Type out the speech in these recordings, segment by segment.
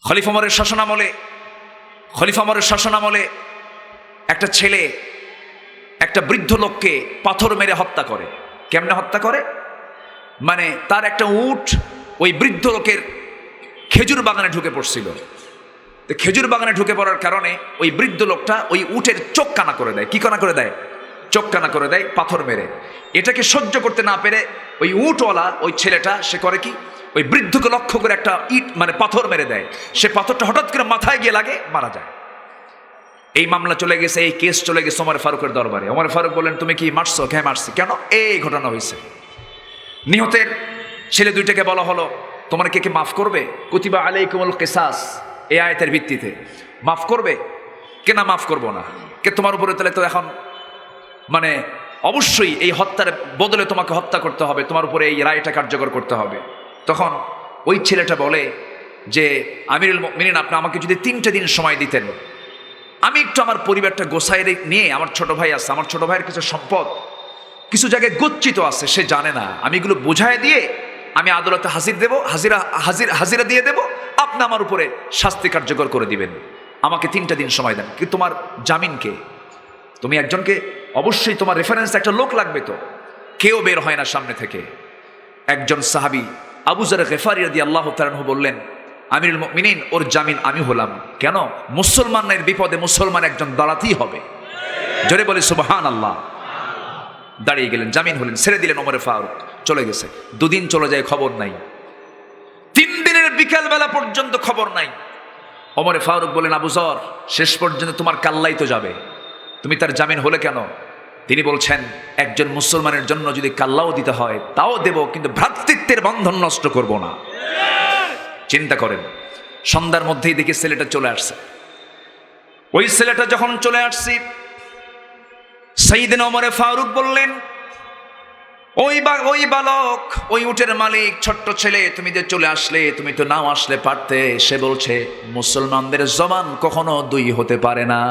খলিফা ওমরের শাসনামলে একটা ছেলে একটা বৃদ্ধ লোককে পাথর মেরে হত্যা করে। কেমনে হত্যা করে? মানে তার একটা উট ওই বৃদ্ধ লোকের খেজুর বাগানে ঢুকে পড়ছিল। তো খেজুর বাগানে ঢুকে পড়ার কারণে ওই বৃদ্ধ লোকটা ওই উটের চোখ কানা করে দেয়। কি কানা করে দেয়? চোখ কানা করে দেয় পাথর মেরে। এটাকে সহ্য করতে না পেরে ওই উটওয়ালা ওই ছেলেটা সে করে কি, ওই বৃদ্ধকে লক্ষ্য করে একটা ইট মানে পাথর মেরে দেয়। সে পাথরটা হঠাৎ করে মাথায় গিয়ে লাগে, মারা যায়। এই মামলা চলে গেছে, এই কেস চলে গেছে ওমর ফারুকের দরবারে। ওমর ফারুক বললেন, তুমি কি মারছো? হ্যাঁ মারছি। কেন? এই ঘটনা হয়েছে। নিহতের ছেলে দুইটাকে বলা হলো, তোমার কে মাফ করবে? কুতিবা আলাইকুমুল কিসাস, এই আয়াতের ভিত্তিতে মাফ করবে? কে না মাফ করবো না। কে তোমার উপরে তাহলে তো এখন মানে অবশ্যই এই হত্যার বদলে তোমাকে হত্যা করতে হবে, তোমার উপরে এই রায়টা কার্যকর করতে হবে। তখন ওই ছেলেটা বলে যে আমিরুল মুমিনিন, আপনি আমাকে যদি 3টে দিন সময় দিতেন, আমি একটু আমার পরিবারটা গোছায় নিয়ে, আমার ছোট ভাই আছে, আমার ছোট ভাইয়ের কিছু সম্পদ কিছু জায়গায় গচ্ছিত আছে, সে জানে না, আমি এগুলো বোঝায় দিয়ে আমি আদালতে হাজিরা দিয়ে দেব, আপনি আমার উপরে শাস্তি কার্যকর করে দিবেন, আমাকে 3টা দিন সময় দেন। কিন্তু তোমার জামিনকে, তুমি একজনকে অবশ্যই তোমার রেফারেন্স একটা লোক লাগবে, তো কেউ বের হয় না সামনে থেকে। একজন সাহাবী আবু যর গিফারী রাদিয়াল্লাহু তাআলা আনহু বললেন, আমিরুল মুমিনিন, ওর জামিন আমি হলাম। কেন? মুসলমানের বিপদে মুসলমান একজন দাঁড়াতেই হবে। জোরে বলি সুবহানাল্লাহ। দাঁড়িয়ে গেলেন, জামিন হলেন, ছেড়ে দিলেন ওমর ফারুক। চলে গেছে, 2 দিন চলে যায়, খবর নাই। 3 দিনের বিকালবেলা পর্যন্ত খবর নাই। ওমর ফারুক বলেন, আবু যর, শেষ পর্যন্ত তোমার কাল্লাই তো যাবে, তুমি তার জামিন হলে কেন? তিনি বলছেন, একজন মুসলমানের জন্য যদি কাল্লাও দিতে হয় তাও দেব, কিন্তু ভ্রাতৃত্বের বন্ধন নষ্ট করব না। চিন্তা করেন, সন্ধ্যার মধ্যেই দেখি ছেলেটা চলে আসছে। ওই ছেলেটা যখন চলে আসছে, সাইয়েদনা ওমর ফারুক বললেন, ওই বালক, ওই উটের মালিক, ছোট্ট ছেলে, তুমি যে চলে আসলে, তুমি তো নাও আসলে পারতে। সে বলছে, মুসলমানদের জবান কখনো 2 হতে পারে না,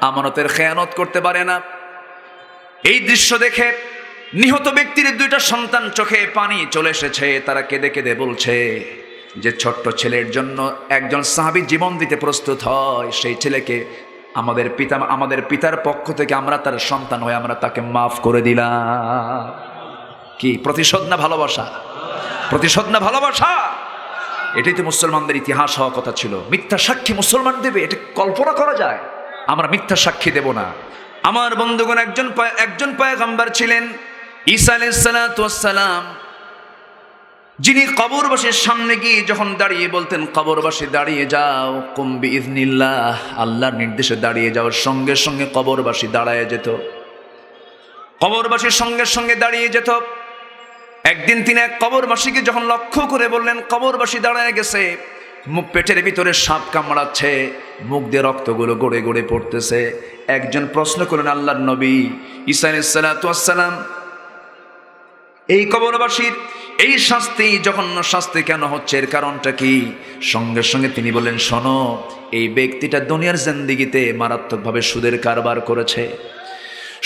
আমানতের খেয়ানত করতে পারে না। এই দৃশ্য দেখে নিহত ব্যক্তির 2টা সন্তান চোখে পানি চলে এসেছে। তারা কেঁদে কেঁদে বলছে যে ছোট্ট ছেলের জন্য একজন সাহাবী জীবন দিতে প্রস্তুত হয়, সেই ছেলেকে আমাদের পিতার পক্ষ থেকে আমরা তার সন্তান হয়ে আমরা তাকে মাফ করে দিলাম। কি প্রতিশোধ না ভালোবাসা? প্রতিশোধ না ভালোবাসা? এটাই তো মুসলমানদের ইতিহাস হওয়া কথা ছিল। মিথ্যা সাক্ষী মুসলমান দেবে, এটা কল্পনা করা যায়? আমরা মিথ্যা সাক্ষী দেব না। আমার বন্ধুগণ, একজন পয়গম্বর ছিলেন, ঈসা আলাইহিস সালাতু ওয়াস সালাম, যিনি কবরবাসীর সামনে গিয়ে যখন দাঁড়িয়ে বলতেন, কবরবাসী দাঁড়িয়ে যাও, কুম বিইজনিল্লাহ, আল্লাহর নির্দেশে দাঁড়িয়ে যাও, সঙ্গে সঙ্গে কবরবাসী দাঁড়ায় যেত, কবরবাসীর সঙ্গে সঙ্গে দাঁড়িয়ে যেত। একদিন তিনি এক কবরবাসীকে যখন লক্ষ্য করে বললেন, কবরবাসী দাঁড়ায় গেছে, পেটের ভিতরে সাপ কামড়াচ্ছে, মুখ দিয়ে রক্তগুলো গড়ে গড়ে পড়তেছে। একজন প্রশ্ন করলেন, আল্লাহর নবী ঈসা আলাইহিস সালাতু ওয়াস সালাম, এই কবরবাসীর এই শাস্তি, জঘন্য শাস্তি কেন হচ্ছে, এর কারণটা কি? সঙ্গে সঙ্গে তিনি বললেন, শোনো, এই ব্যক্তিটা দুনিয়ার জিন্দেগিতে মারাত্মকভাবে সুদের কারবার করেছে।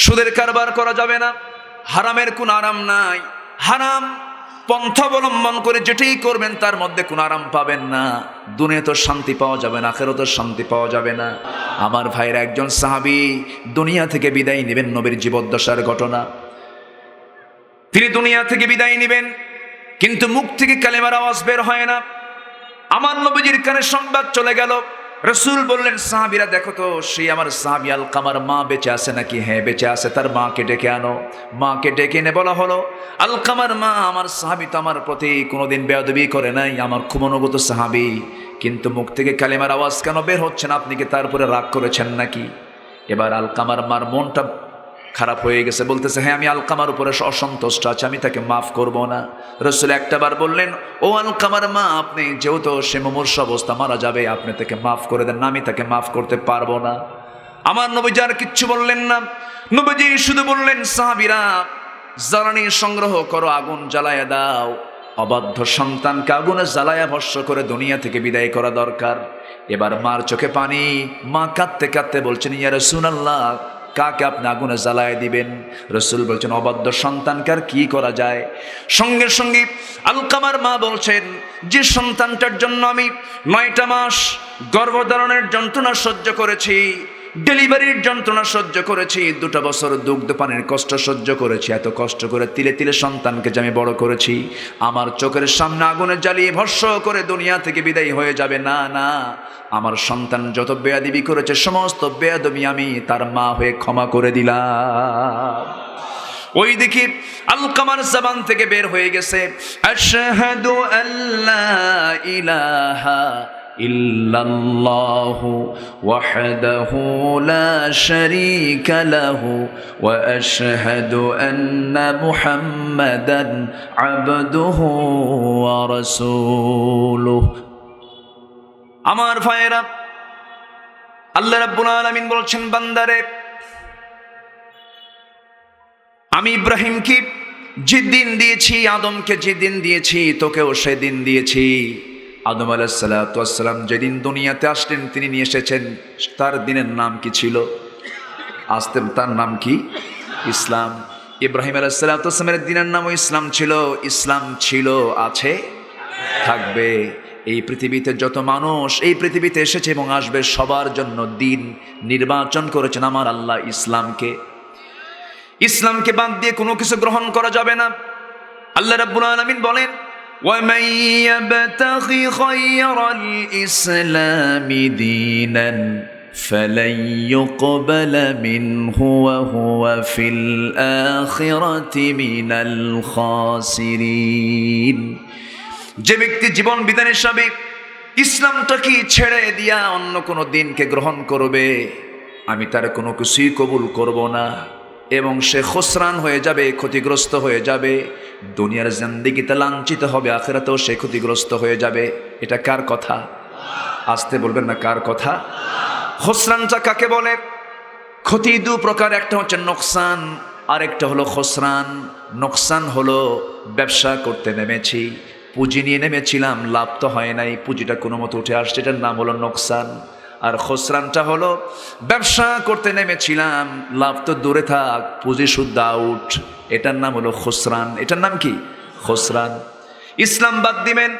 সুদের কারবার করা যাবে না, হারামের কোনো আরাম নাই, হারাম পন্থা অবলম্বন করে যেটাই করবেন তার মধ্যে কোনো আরাম পাবেন না। দুনিয়া তো শান্তি পাওয়া যাবে না, আখিরাতে শান্তি পাওয়া যাবে না। আমার ভাইয়ের একজন সাহাবী দুনিয়া থেকে বিদায় নেবেন, নবীর জীবদ্দশার ঘটনা। তিনি দুনিয়া থেকে বিদায় নেবেন, কিন্তু মুখ থেকে কালেমার আওয়াজ বের হয় না। আমার নবীজির কানে সংবাদ চলে গেল। রাসূল বললেন, সাহাবীরা দেখো তো, সেই আমার সাহাবী আলকামার মা বেঁচে আছে নাকি? হ্যাঁ বেঁচে আছে। তার মাকে ডেকে আনো। মাকে ডেকে এনে বলা হলো, আলকামার মা, আমার সাহাবী তো আমার প্রতি কোনোদিন বেয়াদবি করে নাই, আমার খুব অনুগত সাহাবী, কিন্তু মুখ থেকে কালেমার আওয়াজ কেন বের হচ্ছে না? আপনি কি তারপরে রাগ করেছেন নাকি? এবার আলকামার মার মনটা খারাপ হয়ে গেছে, বলতেছে, হ্যাঁ আমি আলকামার উপরে অসন্তুষ্ট আছি, আমি তাকে মাফ করব না। রাসূল একটাবার বললেন, ও আলকামার মা, আপনি যেহেতু সে মুমূর্ষু অবস্থা মারা যাবে, আপনি তাকে মাফ করে দেন, আমি তাকে মাফ করতে পারবো না। আমার নবীজি আর কিচ্ছু বললেন না। নবীজি শুধু বললেন, সাহাবীরা জ্বালানি সংগ্রহ করো, আগুন জ্বালায়া দাও, অবাধ্য সন্তানকে আগুনে জ্বালায়া ভস্ম করে দুনিয়া থেকে বিদায় করা দরকার। এবার মার চোখে পানি, মা কাঁদতে কাঁদতে বলছেন, ইয়া রাসূলুল্লাহ, কাকে আপনি আগুনে জ্বালায় দিবেন? রাসূল বলছেন অবাধ্য সন্তানকে আর কি করা যায়? সঙ্গে সঙ্গে আলকামার মা বলছেন, যে সন্তানটার জন্য আমি 9টা মাস গর্ভধারণের যন্ত্রণা সহ্য করেছি, ডেলিভারির যন্ত্রণা সহ্য করেছি, 2টা বছর দুগ্ধপানের কষ্ট সহ্য করেছি, এত কষ্ট করে তিলে তিলে সন্তানকে যে আমি বড় করেছি, আমার চোখের সামনে আগুনে জ্বালিয়ে ভস্ম করে দুনিয়া থেকে বিদায় হয়ে যাবে? না না, আমার সন্তান যত বেয়াদবি করেছে সমস্ত বেয়াদবি আমি তার মা হয়ে ক্ষমা করে দিলাম। ওই দেখি আলকামার জবান থেকে বের হয়ে গেছে, আশহাদু আল্লা ইলাহা ইল্লাল্লাহু ওয়াহদাহু লা শারীকা লাহু ওয়া আশহাদু আন্না মুহাম্মাদান আবদুহু ওয়া রাসূলুহু। আমার ভাইয়েরা, আল্লাহ রাব্বুল আলামিন বলছেন, বান্দারে আমি ইব্রাহিমকে যে দিন দিয়েছি, আদমকে যে দিন দিয়েছি, তোকেও সেদিন দিয়েছি। আদম আলাইহিস সালাতু ওয়াস সালাম যেদিন দুনিয়াতে আসলেন, তিনি নিয়ে এসেছেন, তার দিনের নাম কি ছিল? তার নাম কি? ইসলাম। ইব্রাহিম আলাইহিস সালাতু ওয়াস সালামের দিনের নামও ইসলাম ছিল। ইসলাম ছিল, আছে, থাকবে। এই পৃথিবীতে যত মানুষ এই পৃথিবীতে এসেছে এবং আসবে, সবার জন্য দিন নির্বাচন করেছেন আমার আল্লাহ ইসলামকে। ইসলামকে বাদ দিয়ে কোনো কিছু গ্রহণ করা যাবে না। আল্লাহ রাব্বুল আলামিন বলেন, وَمَن يَبْتَغِ غَيْرَ الْإِسْلَامِ دِينًا فَلَن يُقْبَلَ مِنْهُ وَهُوَ فِي الْآخِرَةِ مِنَ الْخَاسِرِينَ। যে ব্যক্তি জীবন বিধান হিসাবে ইসলামটাকে ছেড়ে দিয়া অন্য কোনো দিনকে গ্রহণ করবে, আমি তার কোনো কিছুই কবুল করব না এবং সে খুসরান হয়ে যাবে, ক্ষতিগ্রস্ত হয়ে যাবে। দুনিয়ার জিন্দেগিতে লাঞ্ছিত হবে, আখিরাতেও সে ক্ষতিগ্রস্ত হয়ে যাবে। এটা কার কথা? আসতে বলবেন না, কার কথা? খুসরানটা কাকে বলে? ক্ষতি দু প্রকার, একটা হচ্ছে নোকসান, আরেকটা হলো খুসরান। নোকসান হলো ব্যবসা করতে নেমেছি, পুঁজি নিয়ে নেমেছিলাম, লাভ তো হয় নাই, পুঁজিটা কোনো মতো উঠে আসছে, এটার নাম হলো নোকসান। আর খুসরানটা হলো ব্যবসা করতে নেমেছিলাম, লাভ তো দূরে থাক, পুঁজি শুদ্ধ আউট, এটার নাম হলো খুসরান। এটার নাম কি? খুসরান। ইসলাম বাদ দিবেন,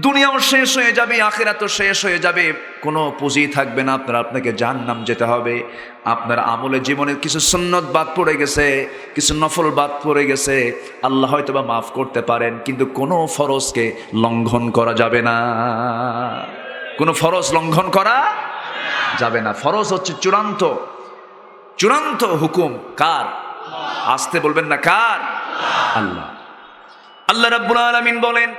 দুনিয়াও শেষ হয়ে যাবে, আখিরাতও শেষ হয়ে যাবে, কোনো পুঁজি থাকবে না, আপনাকে জাহান্নাম যেতে হবে। আপনার আমলে জীবনে কিছু সুন্নত বাদ পড়ে গেছে, কিছু নফল বাদ পড়ে গেছে, আল্লাহ হয়তো বা মাফ করতে পারেন, কিন্তু কোনো ফরজকে লঙ্ঘন করা যাবে না। কোনো ফরজ লঙ্ঘন করা যাবে না। ফরজ হচ্ছে চূড়ান্ত, চূড়ান্ত হুকুম কার? আসতে বলবেন না, কার? আল্লাহ। আল্লাহ রাব্বুল আলামিন বলেন,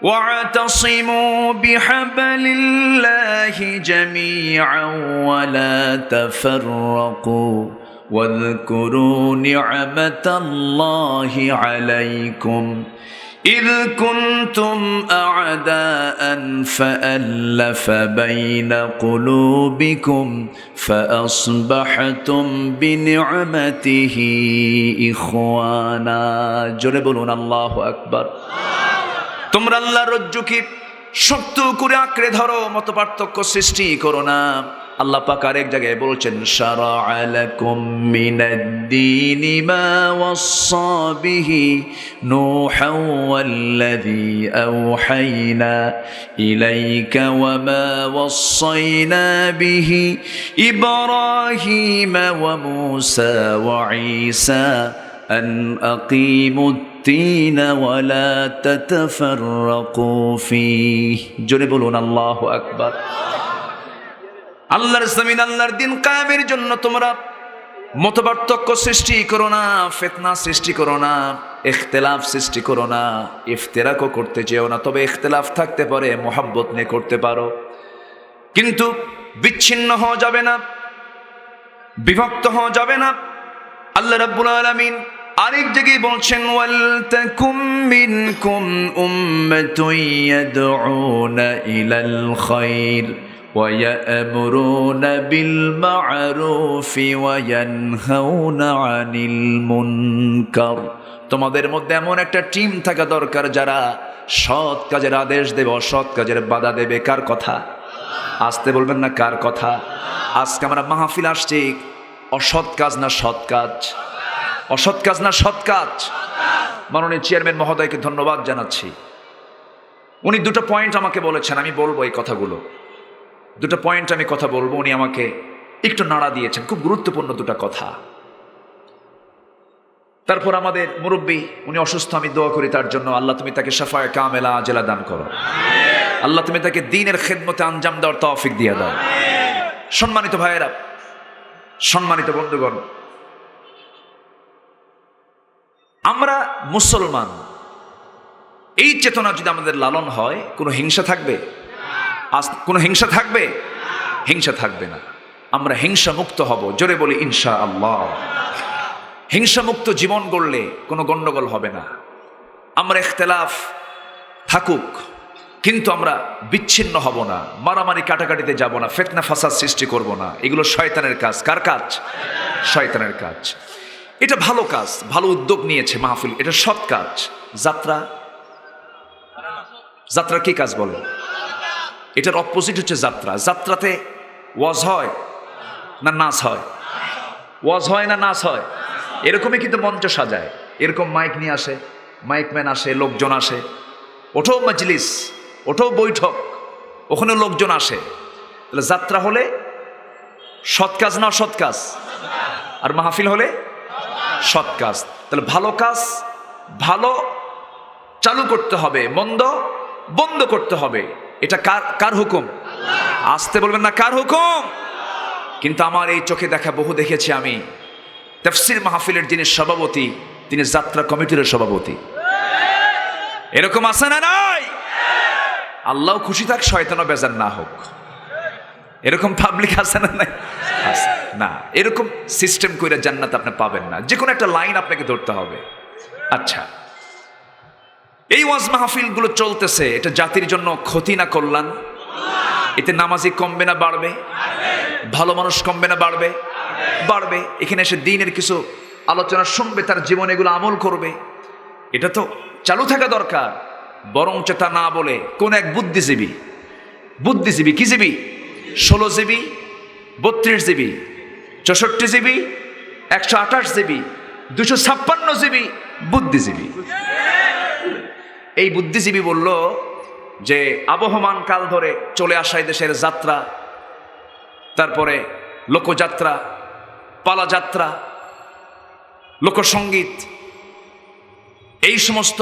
واعتصموا بحبل الله جميعا ولا تفرقوا واذكروا نعمة الله عليكم إذ كنتم أعداء فألف بين قلوبكم فأصبحتم بنعمته إخوانا। জোরে বলুন আল্লাহু আকবার। তোমরা আল্লাহর রজ্জুকে শক্ত করে আঁকড়ে ধরো, মত পার্থক্য সৃষ্টি করো না। আল্লাহ পাক আরেক জায়গায় বলছেন, শারা'a লাকুম মিনাদ-দীনি মা ওয়াসসা বিহি নূহান ওয়াল্লাযী আওহাইনা ইলাইকা ওয়া মা ওয়াসাইনা বিহি ইব্রাহিমা ওয়া মূসা ওয়া ঈসা আন আকিমুদ-দীন ওয়া লা তাতাফাররাকু ফীহি। জোরে বলুন আল্লাহু আকবার। আল্লাহর জমিন, আল্লাহর দিন কায়েমের জন্য তোমরা মতপার্থক্য সৃষ্টি করো না, ফিতনা সৃষ্টি করো না, ইখতিলাফ সৃষ্টি করো না, ইফতিরাকও করতে যেও না। তবে ইখতিলাফ থাকতে পারে, মোহাব্বত নিয়ে করতে পারো, কিন্তু বিচ্ছিন্ন হওয়া যাবে না, বিভক্ত হওয়া যাবে না। আল্লাহ রাব্বুল আলামিন আরেক জায়গায় বলছেন, ওয়াল তাকুম মিনকুম উম্মাতুন ইয়াদউনা ইলাল খায়র وَيَأْمُرُونَ بِالْمَعْرُوفِ وَيَنْهَوْنَ عَنِ الْمُنكَرِ। তোমাদের মধ্যে এমন একটা টিম থাকা দরকার যারা সৎ কাজের আদেশ দেবে, অসৎ কাজের বাধা দেবে। কার কথা? আসতে বলবেন না, কার কথা? আজকে আমরা মাহফিল আসছি, অসৎ কাজ না সৎ কাজ? অসৎ কাজ না সৎ কাজ? মাননীয় চেয়ারম্যান মহোদয়কে ধন্যবাদ জানাচ্ছি। উনি দুটো পয়েন্ট আমাকে বলেছেন, আমি বলবো এই কথাগুলো। দুটো পয়েন্ট আমি কথা বলবো, উনি আমাকে একটু নাড়া দিয়েছেন, খুব গুরুত্বপূর্ণ দুটো কথা। তারপর আমাদের মুরব্বী, উনি অসুস্থ, আমি দোয়া করি তার জন্য, আল্লাহ তুমি তাকে শাফায়ে কামেলা আজেলা দান করো। আল্লাহ তুমি তাকে দ্বীনের খেদমতে আঞ্জাম দেওয়ার তৌফিক দিয়ে দাও। সম্মানিত ভাইয়েরা, সম্মানিত বন্ধুগণ, আমরা মুসলমান, এই চেতনা যদি আমাদের লালন হয়, কোনো হিংসা থাকবে? কোনো হিংসা থাকবে? হিংসা থাকবে না। আমরা হিংসা মুক্ত হব, জোরে বলি ইনশাআল্লাহ। হিংসা মুক্ত জীবন গড়লে কোনো গন্ডগোল হবে না। আমরা ইখতিলাফ থাকুক, কিন্তু আমরা বিচ্ছিন্ন হব না, মারামারি কাটাকাটিতে যাব না, ফিতনা ফাসাদ সৃষ্টি করব না। এগুলো শয়তানের কাজ। কার কাজ? শয়তানের কাজ। এটা ভালো কাজ, ভালো উদ্যোগ নিয়েছে মাহফিল, এটা সৎ কাজ। যাত্রা, যাত্রা কি কাজ বলে? এটার অপোজিট হচ্ছে যাত্রা। যাত্রাতে ওয়াজ হয় না নাচ হয়? ওয়াজ হয় না নাচ হয়? এরকমই কিন্তু মঞ্চ সাজায়, এরকম মাইক নিয়ে আসে, মাইকম্যান আসে, লোকজন আসে, ওঠো মজলিস, ওঠো বৈঠক, ওখানে লোকজন আসে। তাহলে যাত্রা হলে সৎ কাজ না অসৎ কাজ? আর মাহফিল হলে সৎ কাজ। তাহলে ভালো কাজ ভালো চালু করতে হবে, মন্দ বন্ধ করতে হবে। এটা কার কার হুকুম? আসতে বলবেন না, কার হুকুম? কিন্তু আমার এই চোখে দেখা বহু দেখেছি আমি, তাফসীর মাহফিলের যিনি সভাপতি, তিনি যাত্রা কমিটির সভাপতি। এরকম আছে না নাই? আল্লাহ খুশি থাক, শয়তানও বেজার না হোক। এরকম পাবলিক আছে না নাই? আছে না। এরকম সিস্টেম করে জান্নাত আপনি পাবেন না। যে কোনো একটা লাইন আপনাকে ধরতে হবে। আচ্ছা, এই ওয়াজ মাহফিলগুলো চলতেছে, এটা জাতির জন্য ক্ষতি না কল্যাণ? এতে নামাজি কমবে না বাড়বে? ভালো মানুষ কমবে না বাড়বে? বাড়বে। এখানে এসে দ্বীনের কিছু আলোচনা শুনবে, তার জীবনে এগুলো আমল করবে, এটা তো চালু থাকা দরকার। বরঞ্চ তা না বলে কোন এক বুদ্ধিজীবী, বুদ্ধিজীবী কি জীবী? 16 GB, 32 GB, 64 GB, 128 GB, 256 GB বুদ্ধিজীবী। এই বুদ্ধিজীবী বলল যে আবহমান কাল ধরে চলে আসা এই দেশের যাত্রা, তারপরে লোকযাত্রা, পালাযাত্রা, লোকসঙ্গীত, এই সমস্ত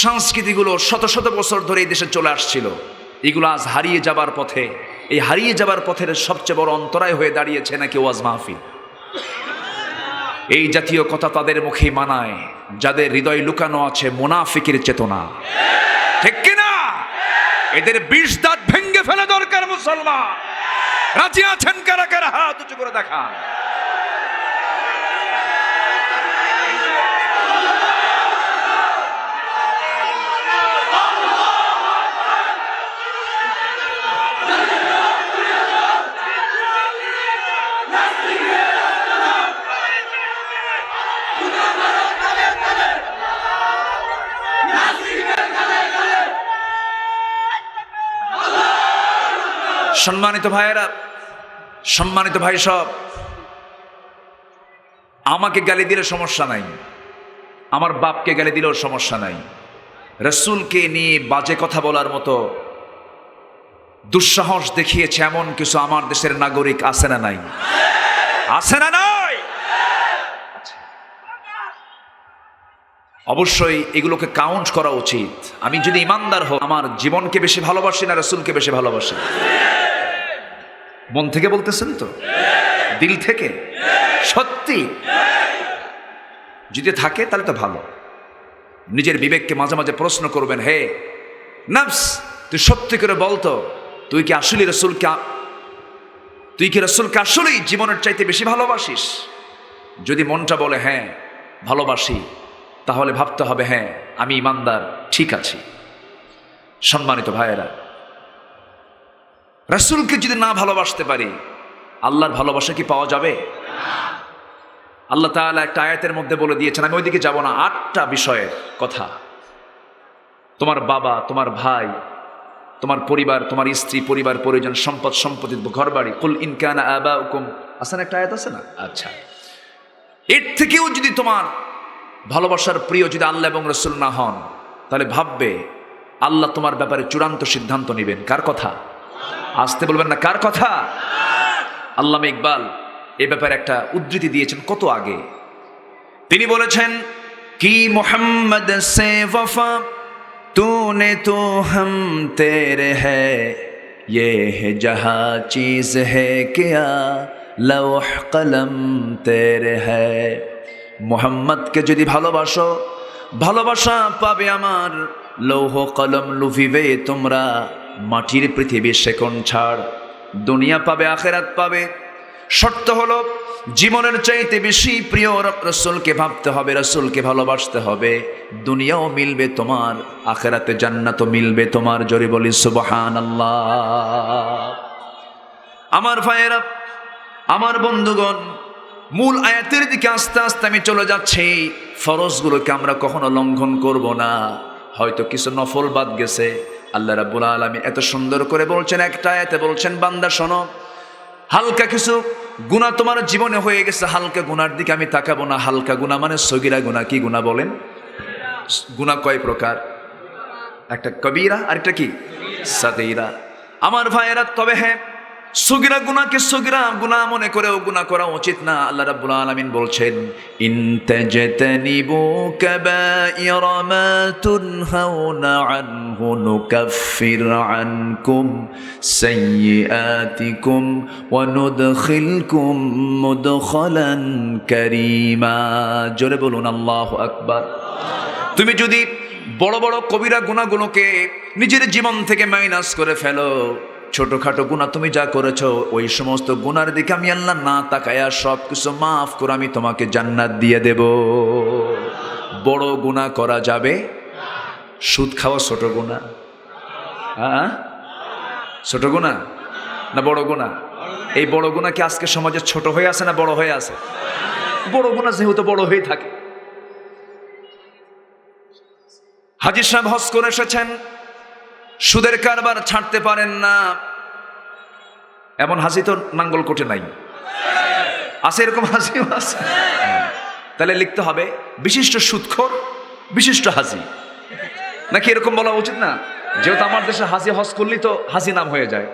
সংস্কৃতিগুলো শত শত বছর ধরে এই দেশে চলে আসছিল, এগুলো আজ হারিয়ে যাবার পথে। এই হারিয়ে যাবার পথের সবচেয়ে বড় অন্তরায় হয়ে দাঁড়িয়েছে নাকি ওয়াজ মাহফিল। এই জাতীয় কথা তাদের মুখে মানায় যাদের হৃদয় লুকানো আছে মুনাফিকের চেতনা, ঠিক কিনা? এদের 20 দাঁত ভেঙে ফেলা দরকার। মুসলমান রাজি আছেন কারা কারা? হাত উঁচু করে দেখান। সম্মানিত ভাইয়েরা, সম্মানিত ভাই সব, আমাকে গালি দিলে সমস্যা নাই, আমার বাপকে গালি দিলেও সমস্যা নাই। রাসূলকে নিয়ে বাজে কথা বলার মতো দুঃসাহস দেখিয়েছে এমন কিছু আমার দেশের নাগরিক আছে না নাই? আছে না নাই? অবশ্যই এগুলোকে কাউন্ট করা উচিত। আমি যদি ইমানদার হই, আমার জীবনকে বেশি ভালোবাসি না রাসূলকে বেশি ভালোবাসি? মন থেকে বলতেছেন তো? দিল থেকে? সত্যি? যদি থাকে তাহলে তো ভালো। নিজের বিবেককে মাঝে মাঝে প্রশ্ন করবেন, হে নফস, তুই সত্যি করে বলতো, তুই কি আসলে রাসূলকে আসলেই জীবনের চাইতে বেশি ভালোবাসিস? যদি মনটা বলে হ্যাঁ ভালোবাসি, তাহলে ভাবতে হবে হ্যাঁ আমি ইমানদার, ঠিক আছি। সম্মানিত ভাইয়েরা, রাসূলকে যদি না ভালোবাসতে পারি, আল্লাহর ভালোবাসা কি পাওয়া যাবে? আল্লাহ তাআলা একটা আয়াতের মধ্যে বলে দিয়েছেন, আমি ওইদিকে যাব না, 8টা বিষয়ের কথা। তোমার বাবা, তোমার ভাই, তোমার পরিবার, তোমার স্ত্রী, পরিবার, পরিজন, সম্পদ, সম্পত্তি, ঘর বাড়ি। কুল ইন কানা আবাউকুম, আছে না একটা আয়াত আছে না? আচ্ছা, এর থেকেও যদি তোমার ভালোবাসার প্রিয় যদি আল্লাহ এবং রাসূল না হন, তাহলে ভাববে আল্লাহ তোমার ব্যাপারে চূড়ান্ত সিদ্ধান্ত নেবেন। কার কথা? আসতে বলবেন না, কার কথা? আল্লামা ইকবাল এ ব্যাপারে একটা উদ্ধৃতি দিয়েছেন কত আগে। তিনি বলেছেন, কি মোহাম্মদ সে ওয়ফা तूने तो हम तेरे है, ये है जहाँ चीज है क्या लौह कलम तेरे है। মোহাম্মদকে যদি ভালোবাসো, ভালোবাসা পাবে আমার, লৌহ কলম লুভিবে তোমরা, মাটির পৃথিবী সেকন ছাড়, দুনিয়া পাবে, আখেরাত পাবে। শর্ত হলো জীবনের চাইতে বেশি প্রিয় রাসূলকে ভাবতে হবে, রাসূলকে ভালোবাসতে হবে। দুনিয়াও মিলবে তোমার, আখেরাতে জান্নাতও মিলবে তোমার। জোরে বলি সুবহানাল্লাহ। আমার ভাইয়েরা, আমার বন্ধুগণ, মূল আয়াতের দিকে আস্তে আস্তে আমি চলে যাচ্ছি। ফরজগুলোকে আমরা কখনো লঙ্ঘন করব না। হয়তো কিছু নফল বাদ গেছে। আল্লাহ রাব্বুল আলামিন এত সুন্দর করে বলছেন, একটা আয়াতে বলছেন, বান্দা শোনো, হালকা কিছু গুনাহ তোমার জীবনে হয়ে গেছে, হালকা গুনার দিকে আমি তাকাবো না। হালকা গুনাহ মানে সগীরা গুনাহ। কি গুনাহ বলেন? গুনাহ কয় প্রকার? একটা কবিরা আর একটা কি সাগীরা। আমার ভাইয়েরা, তবে হ্যাঁ, সগীরা গুনাহকে সগীরা গুনাহ মনে করেও গুনাহ করা উচিত না। আল্লাহ রাব্বুল আলামিন বলছেন, ইন তাজতানিবু কাবাইরা মা তুনহাউনা আনহু নুকাফির আনকুম সাইয়্যাতিকুম ওয়া নুদখিলকুম মুদখালান কারীমা। জোরে বলুন আল্লাহু আকবার। তুমি যদি বড় বড় কবিরা গুনাহগুলোকে নিজের জীবন থেকে মাইনাস করে ফেলো, ছোটখাটো গুনাহ তুমি যা করেছো, ওই সমস্ত গুনার দিকে আমি আল্লাহ না তাকায়া সব কিছু মাফ করে আমি তোমাকে জান্নাত দিয়ে দেব। বড় গুনাহ করা যাবে? সুদ খাওয়া ছোট গুনাহ? হ্যাঁ, ছোট গুনাহ না বড় গুনাহ? এই বড় গুনাহ কি আজকে সমাজে ছোট হয়ে আছে না বড় হয়ে আছে? বড় গুনাহ যেহেতু বড় হয়ে থাকে। হাজী সাহেব হজ করে এসেছেন, সুদের কারবার ছাড়তে পারেন না, এমন হাজি তো নাঙ্গলকোটে নাই। আছে এরকম হাজিও আছে? তাহলে লিখতে হবে বিশিষ্ট সুদখোর, বিশিষ্ট হাজি, নাকি এরকম বলা উচিত না? যেহেতু আমার দেশে হাজি হজ করলেই তো হাজি নাম হয়ে যায়,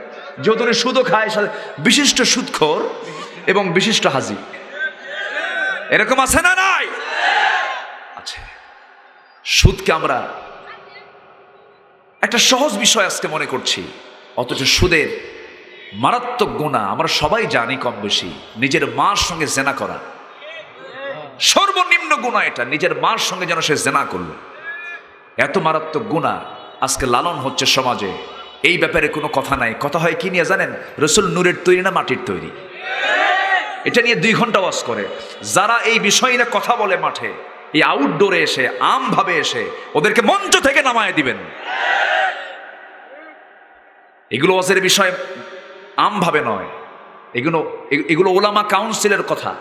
যেহেতু উনি সুদও খায়, বিশিষ্ট সুদখোর এবং বিশিষ্ট হাজি, এরকম আছে না নাই? আচ্ছা, সুদকে আমরা একটা সহজ বিষয় আজকে মনে করছি, অথচ সুদের মারাত্মক গুনাহ আমরা সবাই জানি কম বেশি। নিজের মার সঙ্গে জেনা করা সর্বনিম্ন গুনাহ, এটা নিজের মার সঙ্গে যেন সে জেনা করলো, এত মারাত্মক গুনাহ আজকে লালন হচ্ছে সমাজে। এই ব্যাপারে কোনো কথা নাই। কথা হয় কি নিয়ে জানেন? রাসূল নূরের তৈরি না মাটির তৈরি? এটা নিয়ে 2 ঘন্টা ওয়াজ করে। যারা এই বিষয় নিয়ে কথা বলে মাঠে, এই আউটডোরে এসে, আমভাবে এসে, ওদেরকে মঞ্চ থেকে নামায় দিবেন। এগুলো ওয়াজের বিষয় আমভাবে নয়, এগুলো ওলামা কাউন্সিলের কথা।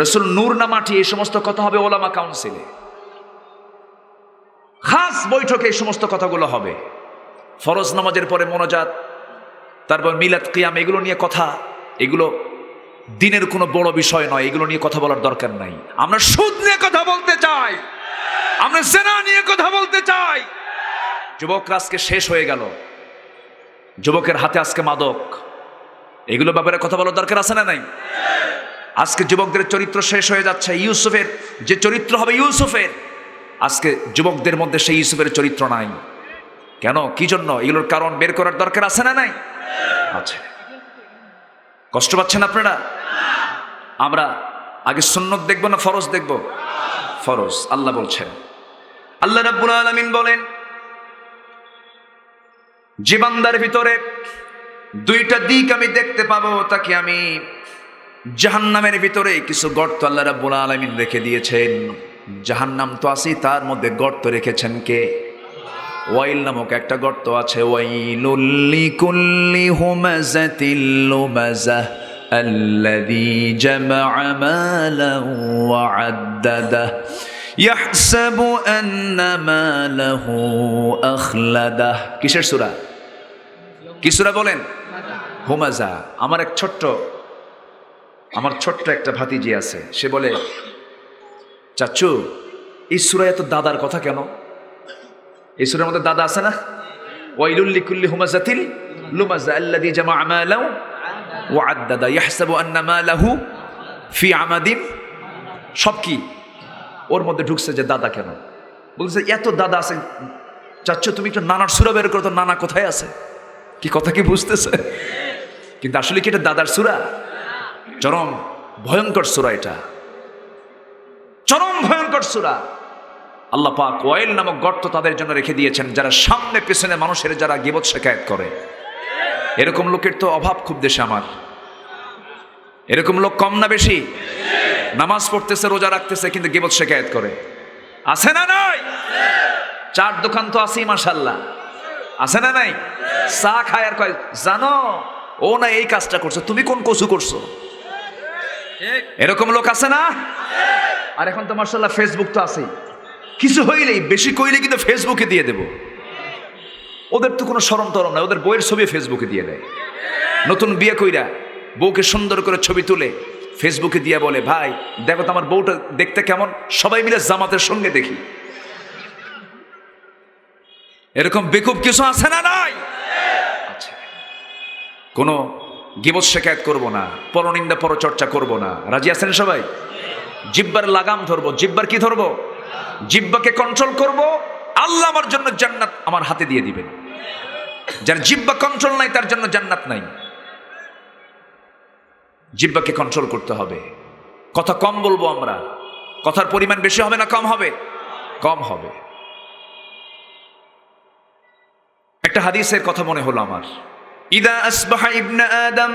রাসূল নূর না মাটি, এই সমস্ত কথা হবে ওলামা কাউন্সিলে, খাস বৈঠকে এই সমস্ত কথাগুলো হবে। ফরজ নামাজের পরে মোনাজাত, তারপর মিলাদ, কিয়াম, এগুলো নিয়ে কথা, এগুলো দিনের কোনো বড় বিষয় নয়, এগুলো নিয়ে কথা বলার দরকার নাই। আমরা সুদ নিয়ে কথা বলতে চাই, আমরা জেনা নিয়ে কথা বলতে চাই। যুবকরা আজকে শেষ হয়ে গেল, যুবকের হাতে আজকে মাদক, এগুলো ব্যাপারে কথা বলার দরকার আছে না নাই? আজকে যুবকদের চরিত্র শেষ হয়ে যাচ্ছে। ইউসুফের যে চরিত্র হবে ইউসুফের, আজকে যুবকদের মধ্যে সেই ইউসুফের চরিত্র নাই। কেন, কি জন্য? এগুলোর কারণ বের করার দরকার আছে না নাই? আছে। কষ্ট পাচ্ছেন আপনারা? আমরা আগে সুন্নত দেখবো না ফরজ দেখব? ফরজ। আল্লাহ বলছেন, আল্লাহ রাব্বুল আলামিন বলেন, যে বান্দার ভিতরে 2টা দিক আমি দেখতে পাবো, তাকে আমি জাহান্নামের ভিতরে কিছু গর্ত আল্লাহ রাব্বুল আলামিন রেখে দিয়েছেন। জাহান্নাম তো আছে, তার মধ্যে গর্ত রেখেছেন কে? ওয়াইল নামক একটা গর্ত আছে। ওয়াইলুল লিকুল্লি হুমাযাতিল লুমাযাহ আল্লাযী জামা'a মালান ওয়া আদ্দাদাহ ইয়াহসাবু আন্না মালাহু আখলাদাহ। কিসের সূরা? কি সূরা বলেন? হুমাজা। আমার ছোট্ট একটা ভাতিজি আছে, সে বলে, চাচু এই সূরায় এত দাদার কথা কেন? এই সূরার মধ্যে দাদা আছে না? ওয়াইলুল লিকুল্লি হুমাজাতিল লুমাজা আল্লাযী জামাআ মালাহু ওয়া আদ্দাদা ইয়াহসাবু আন্না মালাহু ফি আমাদিন। সব কি ওর মধ্যে ঢুকছে যে দাদা কেন? বলছে এত দাদা আছে। চাচ্ছ তুমি একটু নানার সূরা বের করো তো, নানা কোথায় আছে? কি কথা কি বুঝতেছে? কিন্তু আসলে কি এটা দাদার সূরা? চরম ভয়ঙ্কর সূরা, এটা চরম ভয়ঙ্কর সূরা। আল্লাহ পাক ওয়াইল নামক গর্ত তাদের জন্য রেখে দিয়েছেন যারা সামনে পেছনে মানুষের যারা গীবত শিকায়াত করে। এরকম লোকের তো অভাব খুব দেশে আমার। এরকম লোক কম না বেশি? নামাজ পড়তেছে, রোজা রাখতেছে, কিন্তু গীবত শিকায়াত করে। আছে না নাই? চার দোকান তো আছেই মাশাআল্লাহ, আছে না নাই? চা খায় আর কয় জানো ও না এই কাজটা করছো, তুমি কোন কসু করছো? এরকম লোক আছে না? আর এখন তো মাশাআল্লাহ ফেসবুক তো আছেই, কিছু হইলেই বেশি কইলে কিন্তু ফেসবুকে দিয়ে দেব। ওদের তো কোনো শরম টরম নাই, ওদের বইয়ের ছবি ফেসবুকে দিয়ে দেয়। নতুন বিয়ে কইরা বউকে সুন্দর করে ছবি তুলে ফেসবুকে দিয়ে বলে, ভাই দেখো তো আমার বউটা দেখতে কেমন, সবাই মিলে জামাতের সঙ্গে দেখি। এরকম বেকুব কিছু আছে না নাই? আচ্ছা, কোনো গীবত শিকায়াত করব না, পরনিন্দা পরচর্চা করব না। রাজি আছেন সবাই? জিহ্বার লাগাম ধরবো। জিহ্বার কি ধরবো? জিহ্বাকে কন্ট্রোল করব। আল্লাহ আমার জন্য জান্নাত আমার হাতে দিয়ে দিবেন। যার জিহ্বা কন্ট্রোল নাই তার জন্য জান্নাত নাই। জিহ্বাকে কন্ট্রোল করতে হবে। কথা কম বলবো আমরা। কথার পরিমাণ বেশি হবে না কম হবে? কম হবে। একটা হাদিসের কথা মনে হলো আমার। ইদা আসবাহা ইবনে আদম,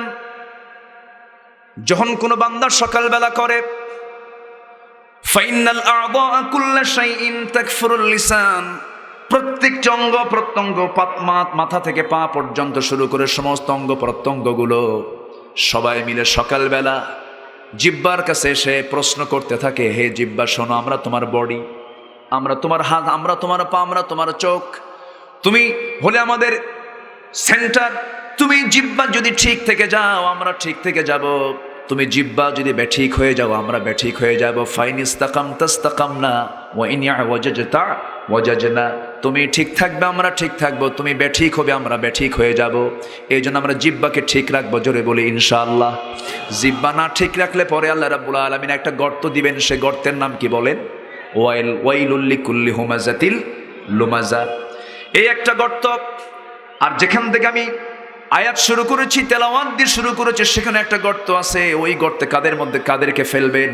যখন কোনো বান্দা সকালবেলা করে, ফাইনাল আ'দা কুল্লা শাইইন তাকফুরুল লিসান, প্রত্যেকটি অঙ্গ প্রত্যঙ্গ, মাথা থেকে পা পর্যন্ত শুরু করে সমস্ত অঙ্গ প্রত্যঙ্গগুলো সবাই মিলে সকালবেলা জিহ্বার কাছে এসে প্রশ্ন করতে থাকে, হে জিহ্বা শোনো, আমরা তোমার বডি, আমরা তোমার হাত, আমরা তোমার পা, আমরা তোমার চোখ, তুমি হলে আমাদের সেন্টার। তুমি জিহ্বা যদি ঠিক থেকে যাও আমরা ঠিক থেকে যাব, তুমি জিহ্বা যদি বেঠিক হয়ে যাও আমরা বেঠিক হয়ে যাব। ফাইন ইস্তাকামতা ইস্তাকামনা ওয়া ইন ওয়াজাজতা ওয়াজাজনা, তুমি ঠিক থাকবে আমরা ঠিক থাকবো, তুমি বেঠিক হবে আমরা বেঠিক হয়ে যাব। এই জন্য আমরা জিহ্বাকে ঠিক রাখবো। জোরে বলি ইনশাআল্লাহ। জিহ্বা না ঠিক রাখলে পরে আল্লাহ রাব্বুল আলামিন একটা গর্ত দিবেন। সে গর্তের নাম কি বলেন? ওয়াইলুল লিকুল্লি হুমাজাতিল লুমাজা। এই একটা গর্ত। আর যেখান থেকে আমি আয়াত শুরু করেছি, তেলাওয়াত দিয়ে শুরু করেছি, সেখানে একটা গর্ত আছে। ওই গর্তে কাদেরকে ফেলবেন?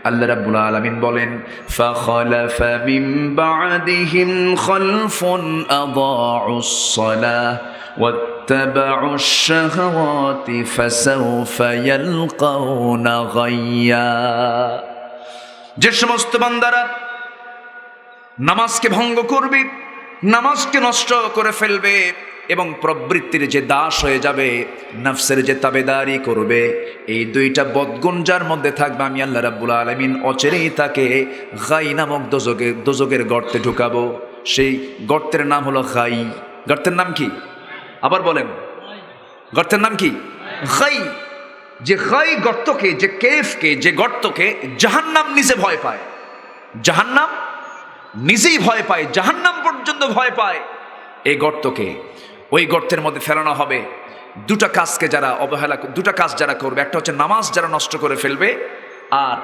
আল্লাহ রাব্বুল আলামিন বলেন, ফাখালাফা মিন বা'দিহিম খালফুন আদাউস সালাহ ওয়াত্তাবাউশ শাহাওয়াতি ফাসাউফা ইয়ালকাউনা গায়্যা। যে সমস্ত বান্দারা নামাজকে ভঙ্গ করবে, নামাজকে নষ্ট করে ফেলবে এবং প্রবৃত্তির যে দাস হয়ে যাবে, নফসের যে তাবেদারি করবে, এই দুইটা বদগুণ যার মধ্যে থাকবে, আমি আল্লাহ রাব্বুল আলামিন অচিরেই তাকে গাই নামক দোজকের গর্তে ঢুকাবো। সেই গর্তের নাম হলো গাই। গর্তের নাম কি? আবার বলেন, গর্তের নাম কি? গাই। যে গাই গর্তকে, যে কেফকে, যে গর্তকে জাহান্নাম নিজে ভয় পায়, জাহান্নাম নিজেই ভয় পায়, জাহান্নাম পর্যন্ত ভয় পায়। এই গর্তকে, ওই গর্তের মধ্যে ফেলানো হবে দুটা কাজকে যারা অবহেলা, দুটা কাজ যারা করবে। একটা হচ্ছে নামাজ যারা নষ্ট করে ফেলবে, আর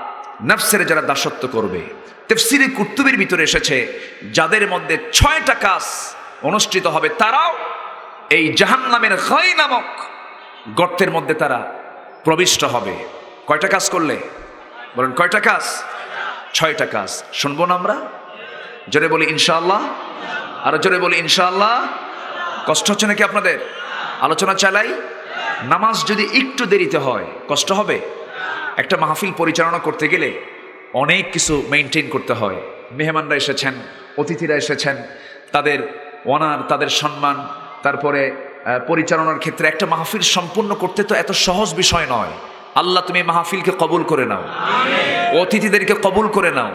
নফসের যারা দাসত্ব করবে। তাফসীরে কুরতুবীর ভিতরে এসেছে, যাদের মধ্যে 6টা কাজ অনুষ্ঠিত হবে তারাও এই জাহান্নামের গাই নামক গর্তের মধ্যে তারা প্রবিষ্ট হবে। কয়টা কাজ করলে? বলেন কয়টা কাজ? 6টা কাজ। শুনবো না আমরা? জোরে বলি ইনশাআল্লাহ। আরো জোরে বলি ইনশাআল্লাহ। কষ্ট হচ্ছে নাকি আপনাদের? আলোচনা চালাই। নামাজ যদি একটু দেরিতে হয় কষ্ট হবে? একটা মাহফিল পরিচালনা করতে গেলে অনেক কিছু মেনটেন করতে হয়। মেহমানরা এসেছেন, অতিথিরা এসেছেন, তাদের অনার, তাদের সম্মান, তারপরে পরিচালনার ক্ষেত্রে একটা মাহফিল সম্পূর্ণ করতে তো এত সহজ বিষয় নয়। আল্লাহ তুমি মাহফিলকে কবুল করে নাও, অতিথিদেরকে কবুল করে নাও।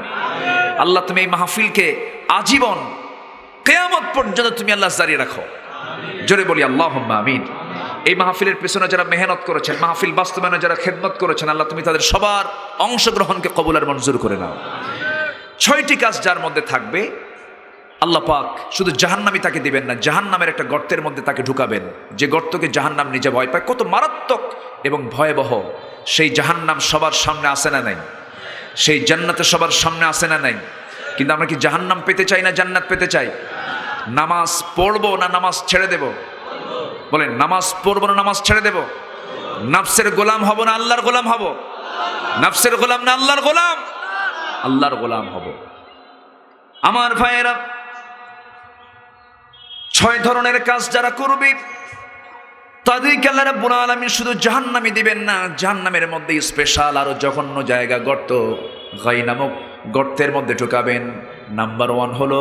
আল্লাহ তুমি এই মাহফিলকে আজীবন কিয়ামত পর্যন্ত তুমি আল্লাহ জারি রাখো, জোরে বলি আল্লাহুম্মা আমিন। এই মাহফিলের পেছনে যারা মেহনত করেছেন, মাহফিল বাস্তবায়নে যারা খেদমত করেছেন, আল্লাহ তুমি তাদের সবার অংশগ্রহণকে কবুল আর মঞ্জুর করে নাও। 6টি কাজ যার মধ্যে থাকবে, আল্লাহ পাক শুধু জাহান্নামই তাকে দিবেন না, জাহান্নামের একটা গর্তের মধ্যে তাকে ঢুকাবেন, যে গর্তকে জাহান্নাম নিজে ভয় পায়। কত মারাত্মক এবং ভয়াবহ সেই জাহান্নাম সবার সামনে আসে না নাই? সেই জান্নাতে সবার সামনে আসে না নাই? কিন্তু আমরা কি জাহান্নাম পেতে চাই না জান্নাত পেতে চাই? নামাজ পড়বো না নামাজ ছেড়ে দেব? বলেন, নামাজ পড়বো না নামাজ ছেড়ে দেব? নফসের গোলাম হব না আল্লাহর গোলাম হব? নফসের গোলাম না আল্লাহর গোলাম? আল্লাহর গোলাম হব। আমার ভাইয়েরা, 6 ধরনের কাজ যারা করবে তাদেরকে আল্লাহ রাব্বুল আলামিন শুধু জাহান্নামই দিবেন না, জাহান্নামের মধ্যে স্পেশাল আরো জঘন্য জায়গা গর্ত, গাই নামক গর্তের মধ্যে ঢুকাবেন। নাম্বার 1 হলো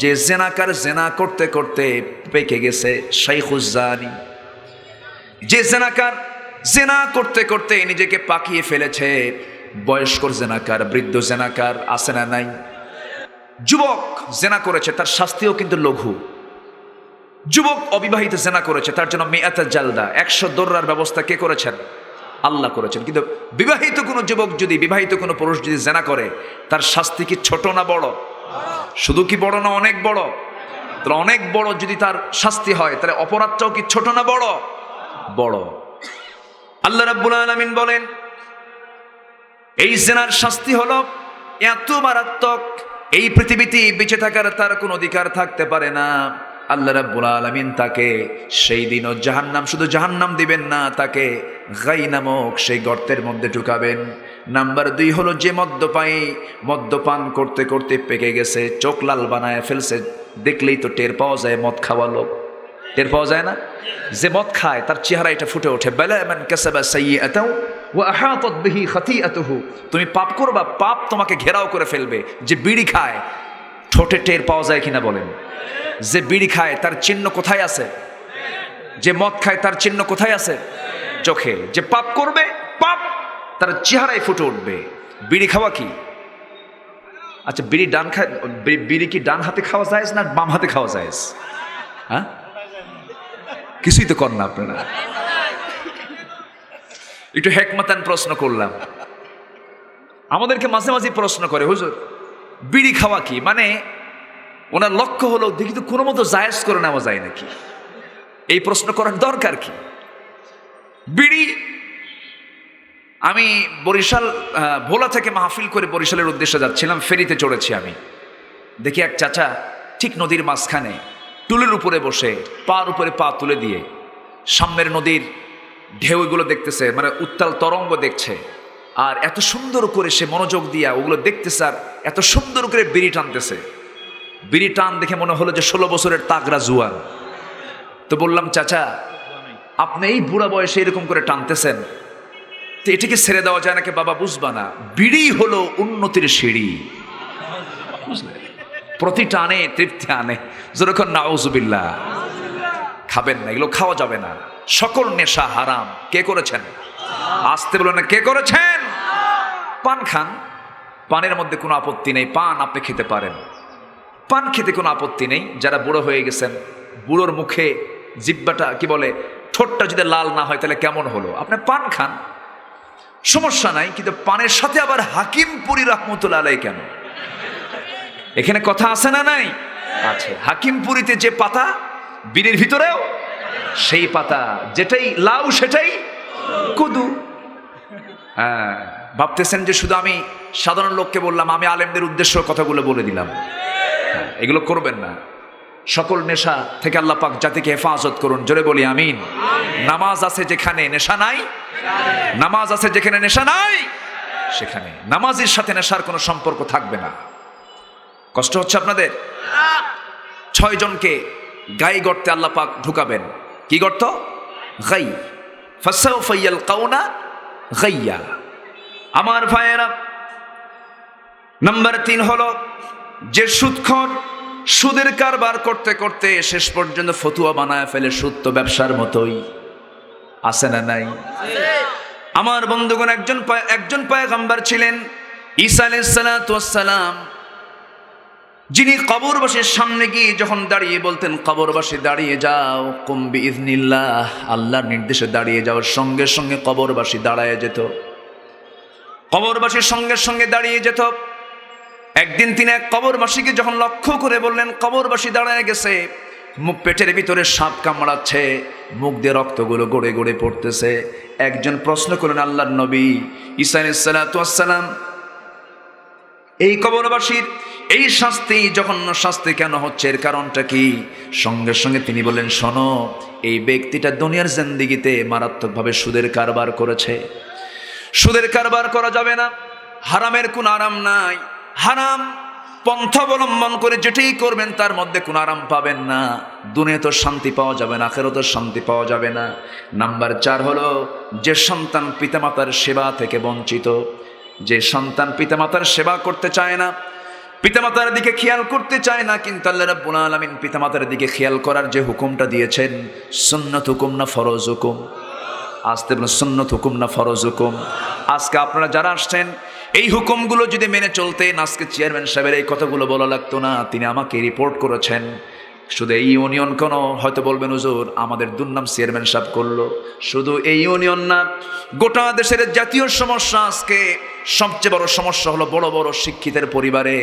যে জেনাকার জেনা করতে করতে পেকে গেছে, শাইখুজ জানি। যে জেনাকার জেনা করতে করতে নিজেকে পাকিয়ে ফেলেছে, বয়স্ক জেনাকার, বৃদ্ধ জেনাকার আছে না নাই? যুবক জেনা করেছে, তার শাস্তিও কিন্তু লঘু। যুবক অবিবাহিত জেনা করেছে, তার জন্য মিআত জালদা, 100 দৌড়ার ব্যবস্থা কে করেছেন? আল্লাহ করেছেন। কিন্তু বিবাহিত কোনো যুবক যদি, বিবাহিত কোনো পুরুষ যদি জেনা করে, তার শাস্তি কি ছোট না বড়? শুধু কি বড় না অনেক বড়? তাহলে অনেক বড় যদি তার শাস্তি হয়, তাহলে অপরাধটাও কি ছোট না বড়? বড়। আল্লাহ রাব্বুল আলামিন বলেন এই জেনার শাস্তি হলো এত মারাত্মক, এই পৃথিবীতে বেঁচে থাকার তার কোনো অধিকার থাকতে পারে না। আল্লাহ রাব্বুল আলামিন তাকে সেই দিনও জাহান্নাম, শুধু জাহান্নাম দিবেন না, তাকে গাই নামক সেই গর্তের মধ্যে ঢুকাবেন। নাম্বার 2 হলো যে মদ্যপান করতে করতে পেকে গেছে, চোখ লাল বানায় ফেলছে, দেখলেই তো টের পাওয়া যায় মদ খাওয়া লোক, টের পাওয়া যায় না? যে মদ খায় তার চেহারা এটা ফুটে ওঠে, বালা মান কাসাবা সাইয়্যাতাও ওয়া আহাতাত বিহি খাতিআতুহু। তুমি পাপ করবা, পাপ তোমাকে ঘেরাও করে ফেলবে। যে বিড়ি খায় ঠোঁটে টের পাওয়া যায় কিনা বলেন? যে বিড়ি খায় তার চিহ্ন কোথায় আছে? যে মদ খায় তার চিহ্ন কোথায় আছে? চোখে। যে পাপ করবে, পাপ তার চেহারায় ফুটে উঠবে। বিড়ি খাওয়া কি? আচ্ছা, বিড়ি কি ডান হাতে খাওয়া যায় না বাম হাতে খাওয়া যায়? হ্যাঁ, কিছুই তো কর না আপনারা। একটু হেকমতান প্রশ্ন করলাম। আমাদেরকে মাঝে মাঝে প্রশ্ন করে, হুজুর বিড়ি খাওয়া কি? মানে ওনার লক্ষ্য হলো দেখি তো কোনো মতো জায়েজ করে নেওয়া যায় নাকি। এই প্রশ্ন করার দরকার কি? বিড়ি, আমি বরিশাল ভোলা থেকে মাহফিল করে বরিশালের উদ্দেশ্যে যাচ্ছিলাম, ফেরিতে চড়েছি আমি। দেখি এক চাচা ঠিক নদীর মাঝখানে টুলের উপরে বসে পার উপরে পা তুলে দিয়ে সামনের নদীর ঢেউগুলো দেখতেছে, মানে উত্তাল তরঙ্গ দেখছে। আর এত সুন্দর করে সে মনোযোগ দিয়া ওগুলো দেখতেছে, আর এত সুন্দর করে বিড়ি টানতেছে। বিড়ি টান দেখে মনে হলো যে 16 বছরের তাগড়া জুয়ান। তো বললাম, চাচা আপনি এই বুড়া বয়সে এরকম করে টানতেছেন, তো এটাকে ছেড়ে দেওয়া যায় নাকি? বাবা বুঝবা না, বিড়ি হলো উন্নতির সিঁড়ি, প্রতি টানে তৃপ্তি আনে। যেরকম নাউজুবিল্লাহ, খাবেন না, এগুলো খাওয়া যাবে না। সকল নেশা হারাম। কে করেছেন? আসতে বলো না, কে করেছেন? পান খান, পানের মধ্যে কোনো আপত্তি নেই, পান আপনি খেতে পারেন, পান খেতে কোনো আপত্তি নেই। যারা বুড়ো হয়ে গেছেন, বুড়োর মুখে জিব্বাটা কি বলে, ঠোঁটটা যদি লাল না হয় তাহলে কেমন হলো? আপনি পান খান, সমস্যা নাই। কিন্তু পানের সাথে আবার হাকিমপুরি রহমতুল্লাহ আলাইহি কেন? এখানে কথা আছে না নাই? আছে। হাকিমপুরিতে যে পাতা, বিড়ির ভিতরেও সেই পাতা, যেটাই লাউ সেটাই কুদু। হ্যাঁ, ভাবতেছেন যে শুধু আমি সাধারণ লোককে বললাম, আমি আলেমদের উদ্দেশ্য কথাগুলো বলে দিলাম। এগুলো করবেন না। সকল নেশা থেকে আল্লাহ পাক জাতিকে হেফাজত করুন, জোরে বলি আমিন। নামাজ আছে যেখানে নেশা নাই, নামাজ আছে যেখানে নেশা নাই, সেখানে নামাজের সাথে নেশার কোনো সম্পর্ক থাকবে না। কষ্ট হচ্ছে আপনাদের? 6 জনকে গাই গর্তে আল্লাহ পাক ঢুকাবেন। কি গর্ত? গাই। ফাসাউফা ইয়ালকাউনা গাইয়া। আমার ভাইয়েরা, নাম্বার 3 হলো যে সুদখোর, সুদের কারবার করতে করতে শেষ পর্যন্ত ফতুয়া বানায় ফেলে। সুদ তো ব্যবসার মতোই, আছে না নাই? আমার বন্ধুগণ, একজন পয়গম্বর ছিলেন, ঈসা আলাইহিস সালাতু ওয়াস সালাম। যিনি কবরবাসীর সামনে গিয়ে যখন দাঁড়িয়ে বলতেন, কবরবাসী দাঁড়িয়ে যাও, কুম বিইজনিল্লাহ, আল্লাহর নির্দেশে দাঁড়িয়ে যাও, সঙ্গে সঙ্গে কবরবাসী দাঁড়ায় যেত, কবরবাসীর সঙ্গে সঙ্গে দাঁড়িয়ে যেত। একদিন তিনি এক কবরবাসীকে যখন লক্ষ্য করে বললেন, কবরবাসী দাঁড়ায় গেছে, মুখ পেটের ভিতরে সাপ কামড়াচ্ছে, মুখ দিয়ে রক্তগুলো গড়ে গড়ে পড়তেছে। একজন প্রশ্ন করলেন, আল্লাহর নবী ঈসা আলাইহিস সালাতু ওয়াস সালাম, এই কবরবাসীর এই শাস্তি, জঘন্য শাস্তি কেন হচ্ছে, এর কারণটা কি? সঙ্গে সঙ্গে তিনি বললেন, শোনো, এই ব্যক্তিটা দুনিয়ার জিন্দেগিতে মারাত্মকভাবে সুদের কারবার করেছে। সুদের কারবার করা যাবে না, হারামের কোনো আরাম নাই, হারাম পন্থা অবলম্বন করে যেটাই করবেন তার মধ্যে কোনো আরাম পাবেন না। দুনিয়া তো শান্তি পাওয়া যাবে না, আখিরাতেও শান্তি পাওয়া যাবে না। নাম্বার 4 হলো, যে সন্তান পিতামাতার সেবা থেকে বঞ্চিত, যে সন্তান পিতামাতার সেবা করতে চায় না, পিতামাতার দিকে খেয়াল করতে চায় না, কিন্তু আল্লাহ রাব্বুল আলামিন পিতামাতার দিকে খেয়াল করার যে হুকুমটা দিয়েছেন, সুন্নাত হুকুম না ফরজ হুকুম? আসতে বলুন, সুন্নাত হুকুম না ফরজ হুকুম? আজকে আপনারা যারা আসছেন, এই হুকুমগুলো যদি মেনে চলতেন, আজকে চেয়ারম্যান সাহেবের এই কথাগুলো বলা লাগতো না। তিনি আমাকে রিপোর্ট করেছেন, শুধু এই ইউনিয়ন কেন, হয়তো বলবেন হুজুর আমাদের দুর্নাম চেয়ারম্যান সাহেব করলো। শুধু এই ইউনিয়ন না, গোটা দেশের জাতীয় সমস্যা আজকে সবচেয়ে বড় সমস্যা হলো, বড় বড় শিক্ষিতের পরিবারে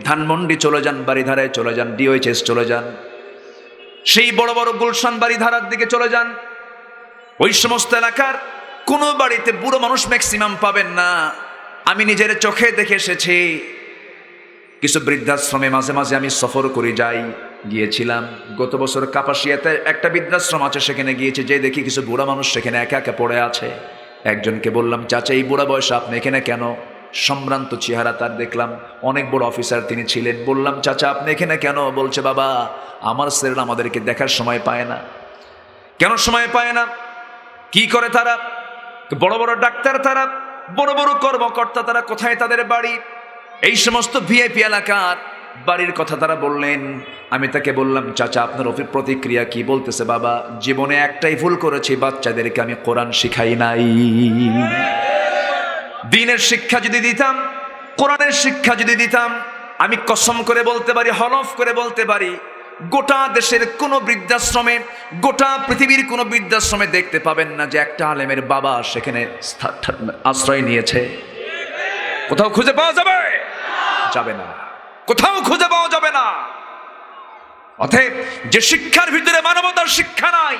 ধানমন্ডি চলে যান, বাড়িধারায় চলে যান, ডিওএইচএস চলে যান, সেই বড় বড় গুলশান বাড়িধারার দিকে চলে যান, ওই সমস্ত এলাকার কোনো বাড়িতে বুড়ো মানুষ ম্যাক্সিমাম পাবেন না। আমি নিজের চোখে দেখে এসেছি, কিছু বৃদ্ধাশ্রমে মাঝে মাঝে আমি সফর করে যাই, গিয়েছিলাম গত বছর কাপাসিয়াতে একটা বৃদ্ধাশ্রম আছে, সেখানে গিয়েছি, যে দেখি কিছু বুড়া মানুষ সেখানে একা একা পড়ে আছে। একজনকে বললাম, চাচা এই বুড়া বয়সে আপনি এখানে কেন? সম্ভ্রান্ত চেহারা তার, দেখলাম অনেক বড় অফিসার তিনি ছিলেন। বললাম, চাচা আপনি এখানে কেন? বলছে, বাবা আমার ছেলেরা আমাদেরকে দেখার সময় পায় না। কেন সময় পায় না? কি করে তারা? বড় বড় ডাক্তার, তারা বড় বড় কর্মকর্তা, তারা কোথায় তাদের বাড়ি? এই সমস্ত ভিআইপি এলাকার বাড়ির কথা তারা বললেন। আমি তাকে বললাম, চাচা আপনার প্রতিক্রিয়া কি? বলতেছে, বাবা জীবনে একটাই ভুল করেছি, বাচ্চাদেরকে আমি কোরআন শিখাই নাই। দ্বীনের শিক্ষা যদি দিতাম, কোরআনের শিক্ষা যদি দিতাম, আমি কসম করে বলতে পারি, হলফ করে বলতে পারি, গোটা দেশের কোনো বৃদ্ধাশ্রমে, গোটা পৃথিবীর কোনো বৃদ্ধাশ্রমে দেখতে পাবেন না যে একটা আলেমের বাবা সেখানে আশ্রয় নিয়েছে। কোথাও খুঁজে পাওয়া যাবে? যাবে না, কোথাও খুঁজে পাওয়া যাবে না। অতএব যে শিক্ষার ভিতরে মানবতার শিক্ষা নাই,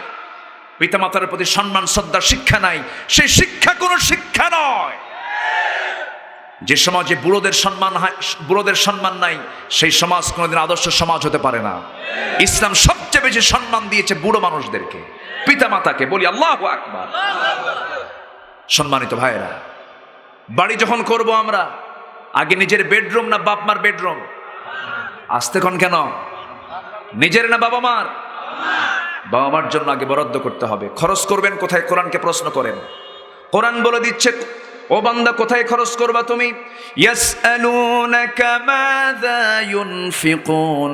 পিতামাতার প্রতি সম্মান শ্রদ্ধার শিক্ষা নাই, সেই শিক্ষা কোনো শিক্ষা নয়। যে সমাজে বুড়োদের সম্মান নাই, সেই সমাজ কোনোদিন আদর্শ সমাজ হতে পারে না। ইসলাম সবচেয়ে বেশি সম্মান দিয়েছে বুড়ো মানুষদেরকে, পিতামাতাকে। বলি আল্লাহু আকবার। সম্মানিত ভাইয়েরা, বাড়ি যখন করব আমরা, আগে নিজের বেডরুম না বাপ মার বেডরুম? আসতে কোন কেন? নিজের না বাবা মার? বাবা মার জন্য আগে বরাদ্দ করতে হবে। খরচ করবেন কোথায়? কোরআনকে প্রশ্ন করেন, কোরআন বলে দিচ্ছে, ও বান্দা কোথায় খরচ করবা তুমি? ইয়াসআলুনাকা মাযা ইউনফিকুন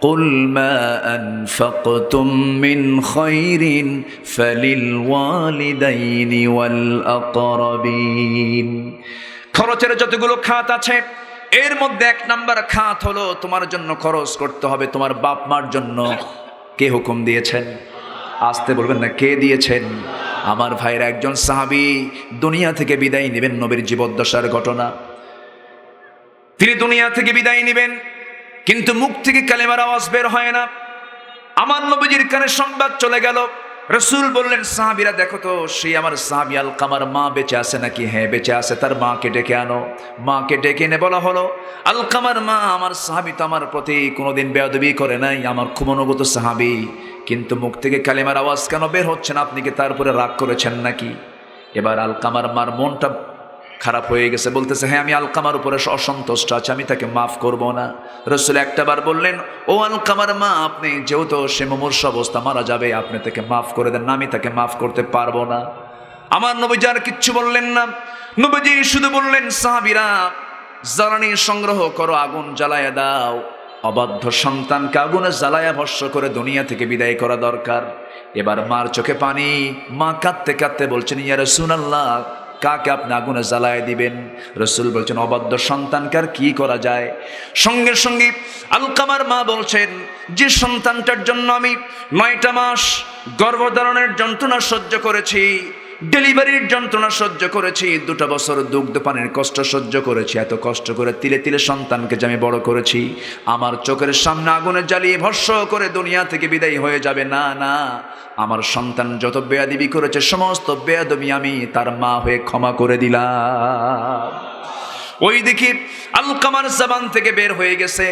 কুল মা আনফাকতুম মিন খায়রিন ফালিল ওয়ালিদাইনি ওয়াল আকরাবিন। খরচের যতগুলো খাত আছে, এর মধ্যে 1 নাম্বার খাত হলো তোমার জন্য খরচ করতে হবে তোমার বাপ মার জন্য। কে হুকুম দিয়েছেন? আসতে বলবেন না, কে দিয়েছেন? আমার ভাইয়ের একজন সাহাবী দুনিয়া থেকে বিদায় নেবেন, নবীর জীবদ্দশার ঘটনা। তিনি দুনিয়া থেকে বিদায় নেবেন, কিন্তু মুখ থেকে কালেমার আওয়াজ বের হয় না। আমার নবীজির কানে সংবাদ চলে গেল। রাসূল বললেন, সাহাবীরা দেখো তো, সেই আমার সাহাবী আলকামার মা বেঁচে আছে নাকি? হ্যাঁ বেঁচে আছে। তার মাকে ডেকে আনো। মাকে ডেকে এনে বলা হলো, আলকামার মা, আমার সাহাবী তো আমার প্রতি কোনোদিন বেয়াদবি করে নাই, আমার খুব অনুগত সাহাবী, কিন্তু মুখ থেকে কালেমার আওয়াজ কেন বের হচ্ছে না? আপনি কি তারপরে রাগ করেছেন নাকি? এবার আলকামার মার মনটা খারাপ হয়ে গেছে, বলতেছে, হ্যাঁ আমি আলকামার উপরে অসন্তুষ্ট আছি, আমি তাকে মাফ করব না। রাসূল একটাবার বললেন, ও আলকামার মা, আপনি যেহেতু সে মুমূর্ষ অবস্থা মারা যাবে, আপনি তাকে মাফ করে দেন না, আমি তাকে মাফ করতে পারবো না। আমার নবীজি আর কিচ্ছু বললেন না। নবীজি শুধু বললেন, সাহাবীরা জ্বালানি সংগ্রহ করো, আগুন জ্বালায়া দাও। অবাধ্য সন্তানকে আগুনে জ্বালায়া ভস্ম করে দুনিয়া থেকে বিদায় করা দরকার। এবার মার চোখে পানি, মা কাঁদতে কাঁদতে বলছেন, ইয়া রাসূলুল্লাহ, কাকে আপনি আগুনে জ্বালায় দিবেন? রাসূল বলছেন অবাধ্য সন্তানকে আর কি করা যায়? সঙ্গে সঙ্গে আলকামার মা বলছেন, যে সন্তানটার জন্য আমি 9টা মাস গর্ভধারণের যন্ত্রণা সহ্য করেছি, ডেলিভারির যন্ত্রণা সহ্য করেছি, 2টা বছর দুগ্ধ পানির কষ্ট সহ্য করেছি, এত কষ্ট করে তিলে তিলে সন্তানকে যে আমি বড় করেছি, আমার চোখের সামনে আগুনে জ্বালিয়ে ভস্ম করে দুনিয়া থেকে বিদায় হয়ে যাবে? না না, আমার সন্তান যত বেয়াদবি করেছে সমস্ত বেয়াদবি আমি তার মা হয়ে ক্ষমা করে দিলাম। ওই দেখি আলকামার জবান থেকে বের হয়ে গেছে,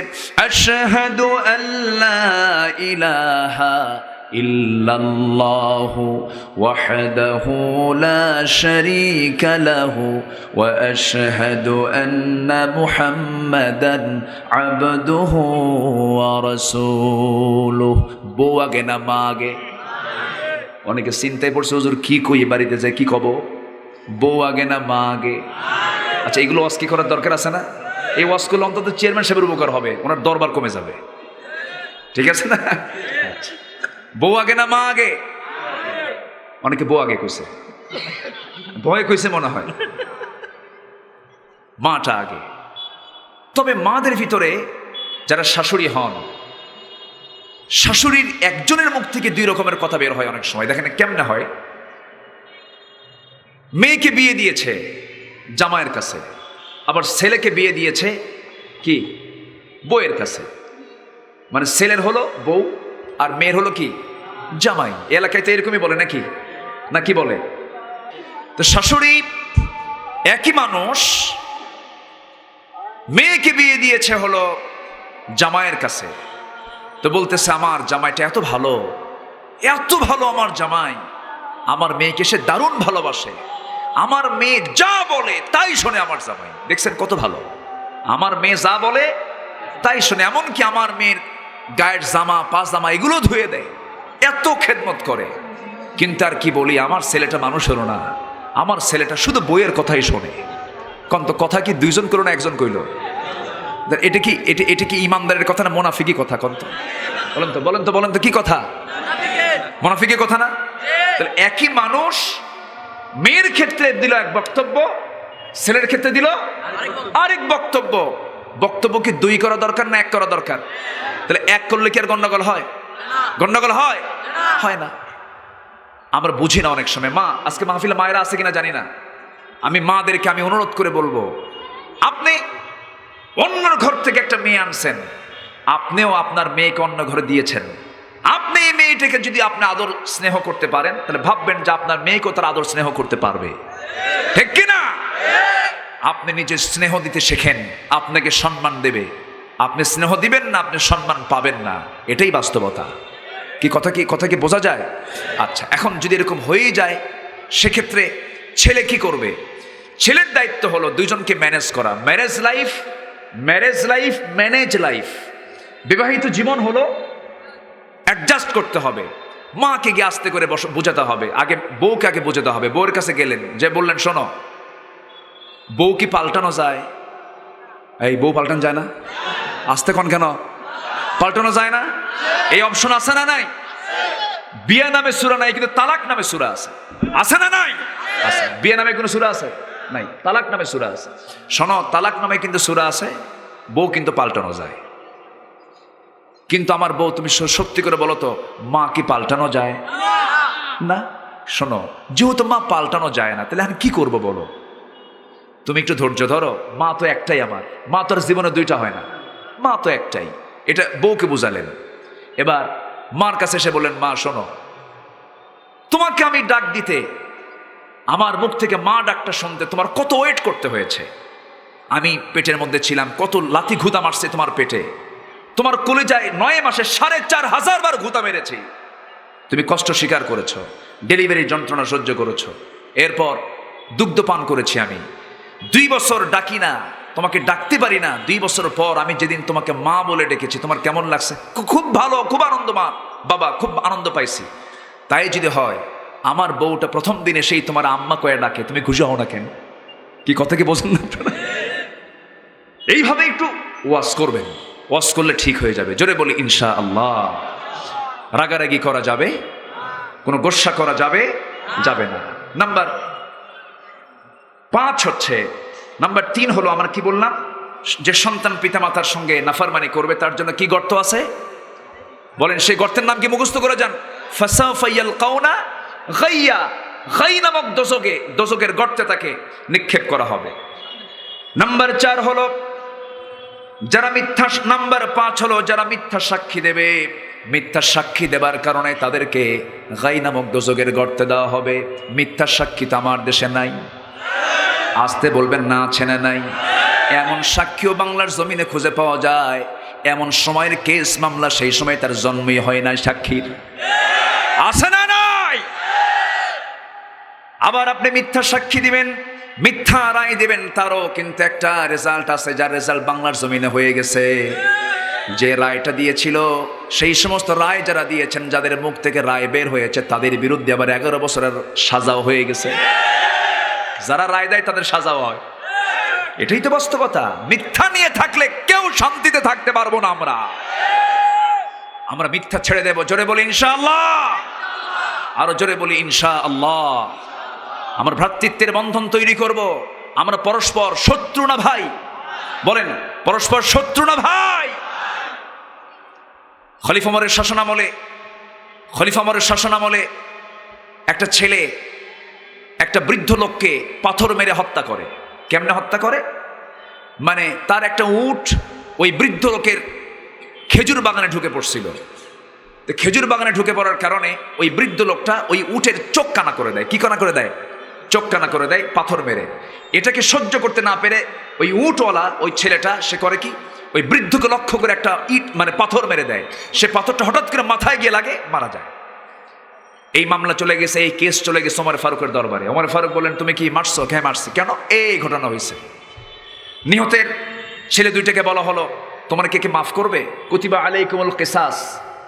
আশহাদু আল্লা ইলাহা ইল্লাল্লাহু ওয়াহদাহু লা শারীকা লাহু ওয়া আশহাদু আন্না মুহাম্মাদান আবদুহু ওয়া রাসূলুহু। বউ আগে না মা আগে? অনেকে চিন্তায় পড়ছে, হুজুর কি কই বাড়িতে যায় কি কব, বউ আগে না মা আগে? আচ্ছা, এগুলো ওয়াজ কি করার দরকার আছে না? এই ওয়াজ করলে অন্তত চেয়ারম্যান সাহেবের উপকার হবে, ওনার দরবার কমে যাবে, ঠিক আছে না? বউ আগে না মা আগে? অনেকে বউ আগে কইছে, ভয় কইছে মনে হয়, মাটা আগে। তবে মাদের ভিতরে যারা শাশুড়ি হন, শাশুড়ির একজনের মুখ থেকে 2 রকমের কথা বের হয় অনেক সময়। দেখেন কেমনে হয়। মেয়েকে বিয়ে দিয়েছে জামাইয়ের কাছে, আবার ছেলেকে বিয়ে দিয়েছে কি বউয়ের কাছে। মানে ছেলের হলো বউ আর মেয়ের হলো কি জামাই। এলাকায় তো এরকমই বলে নাকি, না কি বলে? তো শাশুড়ি একই মানুষ, মেয়েকে বিয়ে দিয়েছে হলো জামাইয়ের কাছে। তো বলতেছে আমার জামাইটা এত ভালো, এত ভালো আমার জামাই, আমার মেয়েকে সে দারুণ ভালোবাসে, আমার মেয়ে যা বলে তাই শোনে আমার জামাই। দেখছেন কত ভালো, আমার মেয়ে যা বলে তাই শোনে, এমনকি আমার মেয়ের গায়ের জামা পাজামা এগুলো ধুয়ে দেয়, এত খেদমত করে। কিন্তু আর কি বলি, আমার ছেলেটা মানুষ হলো না, আমার ছেলেটা শুধু বইয়ের কথাই শোনে। কন্ত কথা কি 2 জন করলো না 1 জন কইল? এটা কি ইমানদারের কথা না মুনাফিকি কথা? কন্ত বলেন তো কি কথা? মুনাফিকি কথা না? তাহলে একই মানুষ মেয়ের ক্ষেত্রে দিল এক বক্তব্য, ছেলের ক্ষেত্রে দিল আরেক বক্তব্য। বক্তব্য কি 2 করা দরকার না 1 করা দরকার? তাহলে 1 করলে কি আর গন্ডগোল হয়? গন্ডগোল হয়? হয় না। আমরা বুঝি না অনেক সময়। মা, আজকে মাহফিলে মায়েরা আছে কিনা জানি না, আমি মাদেরকে আমি অনুরোধ করে বলবো, আপনি অন্যর ঘর থেকে একটা মেয়ে আনছেন, আপনিও আপনার মেয়েকে অন্য ঘরে দিয়েছেন, আপনি এই মেয়েটাকে যদি আপনি আদর স্নেহ করতে পারেন, তাহলে ভাববেন যে আপনার মেয়েকেও তার আদর স্নেহ করতে পারবে, ঠিক কিনা? আপনি নিজে স্নেহ দিতে শেখেন, আপনাকে সম্মান দেবে। আপনি স্নেহ দিবেন না, আপনি সম্মান পাবেন না, এটাই বাস্তবতা। কথা কি বোঝা যায়? আচ্ছা, এখন যদি এরকম হয়েই যায়, সেক্ষেত্রে ছেলে কি করবে? ছেলের দায়িত্ব হলো 2 জনকে ম্যানেজ করা। Marriage life manage life. বিবাহিত জীবন হলো অ্যাডজাস্ট করতে হবে। মাকে গিয়ে আস্তে করে বোঝাতে হবে, আগে বউকে আগে বোঝাতে হবে। বউয়ের কাছে গেলেন, যে বললেন শোনো, বউ কি পাল্টানো যায়? এই বউ পাল্টানো যায় না? আস্তে কোন কেন? পাল্টানো যায় না? এই অপশন আছে না নাই? বিয়ে নামে সূরা নাই, কিন্তু তালাক নামে সূরা আছে। আছে না নাই? আছে। বিয়ে নামে কোনো সূরা আছে? নাই। তালাক নামে সূরা আছে। শোনো, তালাক নামে কিন্তু সূরা আছে, বউ কিন্তু পাল্টানো যায়। কিন্তু আমার বউ, তুমি সত্যি করে বলো তো, মা কি পাল্টানো যায় না? শোনো, যেহেতু মা পাল্টানো যায় না, তাহলে আমি কি করব বলো? তুমি একটু ধৈর্য ধরো। মা তো একটাই আমার, মা তো আর জীবনে 2টা হয় না, মা তো একটাই। এটা বউকে বুঝালেন। এবার মার কাছে এসে বললেন, মা শোনো, তোমাকে আমি ডাক দিতে, আমার মুখ থেকে মা ডাকটা শুনতে তোমার কত ওয়েট করতে হয়েছে। আমি পেটের মধ্যে ছিলাম, কত লাথি ঘুতা মারছে তোমার পেটে, তোমার কলিজায় 9 মাসে 4500 বার ঘুতা মেরেছি। তুমি কষ্ট স্বীকার করেছো, ডেলিভারি যন্ত্রণা সহ্য করেছো, এরপর দুগ্ধ পান করেছি আমি। 2 বছর ডাকি না, তোমাকে ডাকতে পারি না। 2 বছর পর আমি যেদিন তোমাকে মা বলে ডেকেছি, তোমার কেমন লাগছে? খুব ভালো, খুব আনন্দ, মা বাবা খুব আনন্দ পাইছি। তাই যদি হয়, আমার বউটা প্রথম দিনে সেই তোমার আম্মা কয়ে ডাকে, তুমি খুশি হও না কেন? কি কথা কি বোঝেন না? এইভাবে একটু ওয়াজ করবেন, ওয়াজ করলে ঠিক হয়ে যাবে। জোরে বলি ইনশাআল্লাহ। রাগারাগি করা যাবে, কোনো গোস্বা করা যাবে না। নাম্বার 5 হচ্ছে, নাম্বার 3 হলো আমরা কি বললাম, যে সন্তান পিতামাতার সঙ্গে নাফরমানি করবে তার জন্য কি গর্ত আছে বলেন, সেই গর্তের নাম কি মুখস্থ করে যান, ফাসাফা ইয়ালকাউনা গাইয়া, গাই নামক দোজকের গর্তে তাকে নিক্ষেপ করা হবে। নাম্বার 4 হলো যারা মিথ্যা, নাম্বার 5 হলো যারা মিথ্যা সাক্ষী দেবে, মিথ্যা সাক্ষী দেবার কারণে তাদেরকে গাই নামক দোজকের গর্তে দেওয়া হবে। মিথ্যা সাক্ষী তো আমার দেশে নাই, আসতে বলবেন না, আছে না নাই? এমন সাক্ষীও বাংলার জমিনে খুঁজে পাওয়া যায়, এমন সময়ের কেস মামলা সেই সময় তার জন্মই হয় না সাক্ষীর, আছে না নাই? আবার আপনি মিথ্যা সাক্ষী দিবেন, মিথ্যা রায় দিবেন, তারও কিন্তু একটা রেজাল্ট আছে, যার রেজাল্ট বাংলার জমিনে হয়ে গেছে। যে রায়টা দিয়েছিল, সেই সমস্ত রায় যারা দিয়েছেন, যাদের মুখ থেকে রায় বের হয়েছে, তাদের বিরুদ্ধে আবার 11 বছরের সাজাও হয়ে গেছে। যারা রায় দেয় তাদের সাজাও হয়, এটাই তো বাস্তবতা। মিথ্যা নিয়ে থাকলে কেউ শান্তিতে থাকতে পারবো না। আমরা মিথ্যা ছেড়ে দেব। জোরে বলি ইনশাআল্লাহ, আরো জোরে বলি ইনশাআল্লাহ। আমরা ভ্রাতৃত্বের বন্ধন তৈরি করব। আমরা পরস্পর শত্রু না ভাই, বলেন পরস্পর শত্রু না ভাই। খলিফা ওমরের শাসনামলে একটা ছেলে একটা বৃদ্ধ লোককে পাথর মেরে হত্যা করে। কেমনে হত্যা করে? মানে তার একটা উট ওই বৃদ্ধ লোকের খেজুর বাগানে ঢুকে পড়ছিল। খেজুর বাগানে ঢুকে পড়ার কারণে ওই বৃদ্ধ লোকটা ওই উটের চোখ কানা করে দেয়। কি কানা করে দেয়? চোখ কানা করে দেয় পাথর মেরে। এটাকে সহ্য করতে না পেরে ওই উটওয়ালা ওই ছেলেটা সে করে কি, ওই বৃদ্ধকে লক্ষ্য করে একটা ইট মানে পাথর মেরে দেয়। সে পাথরটা হঠাৎ করে মাথায় গিয়ে লাগে, মারা যায়। এই মামলা চলে গেছে, এই কেস চলে গেছে ওমর ফারুকের দরবারে। ওমর ফারুক বললেন, তুমি কি মারছো? হ্যাঁ মারছি। কেন? এই ঘটনা হয়েছে। নিহতের ছেলে দুইটাকে বলা হলো, তোমার কে মাফ করবে? কুতিবা আলাইকুমুল কিসাস,